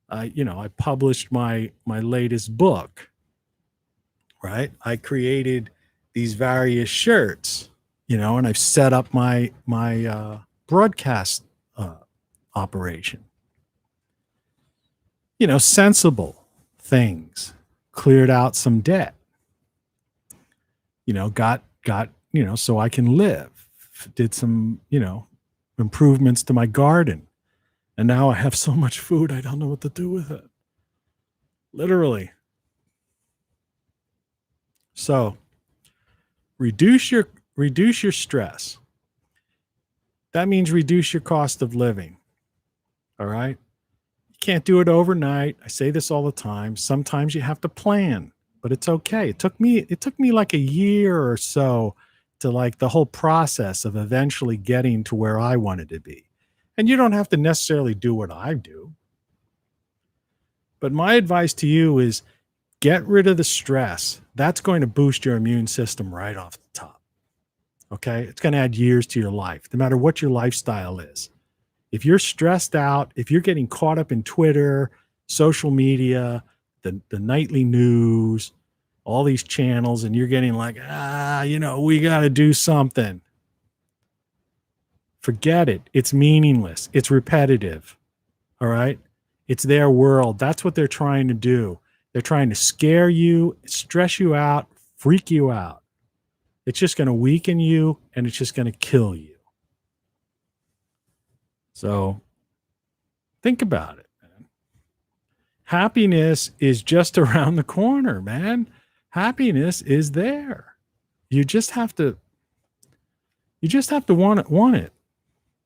I published my latest book, right? I created these various shirts, and I've set up my broadcast operation. Sensible things, cleared out some debt, got, so I can live, did some, improvements to my garden. And now I have so much food, I don't know what to do with it. Literally. So reduce your stress. That means reduce your cost of living. All right. You can't do it overnight. I say this all the time. Sometimes you have to plan, but it's okay. It took me like a year or so to like the whole process of eventually getting to where I wanted to be. And you don't have to necessarily do what I do. But my advice to you is get rid of the stress. That's going to boost your immune system right off the top. Okay? It's going to add years to your life, no matter what your lifestyle is. If you're stressed out, if you're getting caught up in Twitter, social media, the nightly news, all these channels, and you're getting like, we got to do something. Forget it. It's meaningless. It's repetitive. All right. It's their world. That's what they're trying to do. They're trying to scare you, stress you out, freak you out. It's just going to weaken you and it's just going to kill you. So think about it, man. Happiness is just around the corner, man. Happiness is there. You just have to want it.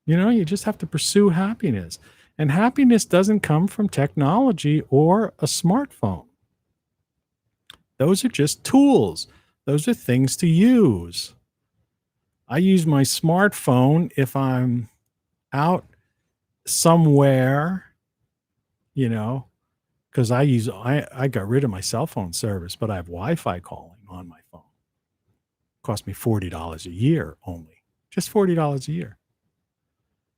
You just have to pursue happiness. And happiness doesn't come from technology or a smartphone. Those are just tools. Those are things to use. I use my smartphone if I'm out somewhere, because I got rid of my cell phone service, but I have Wi-Fi calling on my phone. It cost me $40 a year only. Just $40 a year.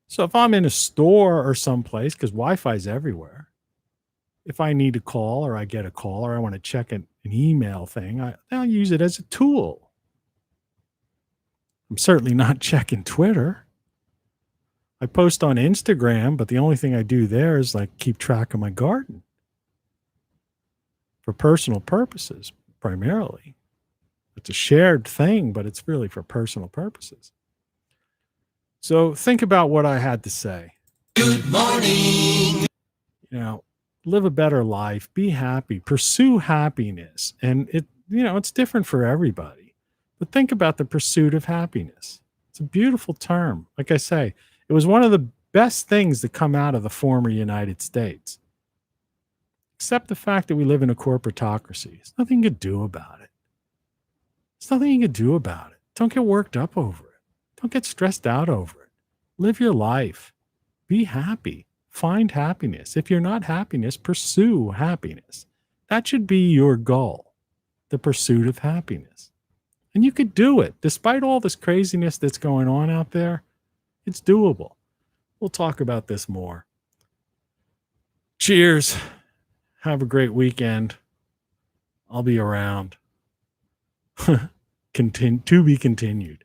So if I'm in a store or someplace, because Wi-Fi is everywhere, if I need to call or I get a call or I want to check an email thing, I'll use it as a tool. I'm certainly not checking Twitter. I post on Instagram, but the only thing I do there is like keep track of my garden for personal purposes, primarily. It's a shared thing, but it's really for personal purposes. So think about what I had to say. Good morning. Live a better life, be happy, pursue happiness. And it's different for everybody, but think about the pursuit of happiness. It's a beautiful term. Like I say, it was one of the best things that come out of the former United States, except the fact that we live in a corporatocracy. There's nothing you can do about it. There's nothing you can do about it. Don't get worked up over it. Don't get stressed out over it. Live your life. Be happy. Find happiness. If you're not happiness, pursue happiness. That should be your goal. the pursuit of happiness. And you could do it. Despite all this craziness that's going on out there, it's doable. We'll talk about this more. Cheers. Have a great weekend. I'll be around. To be continued.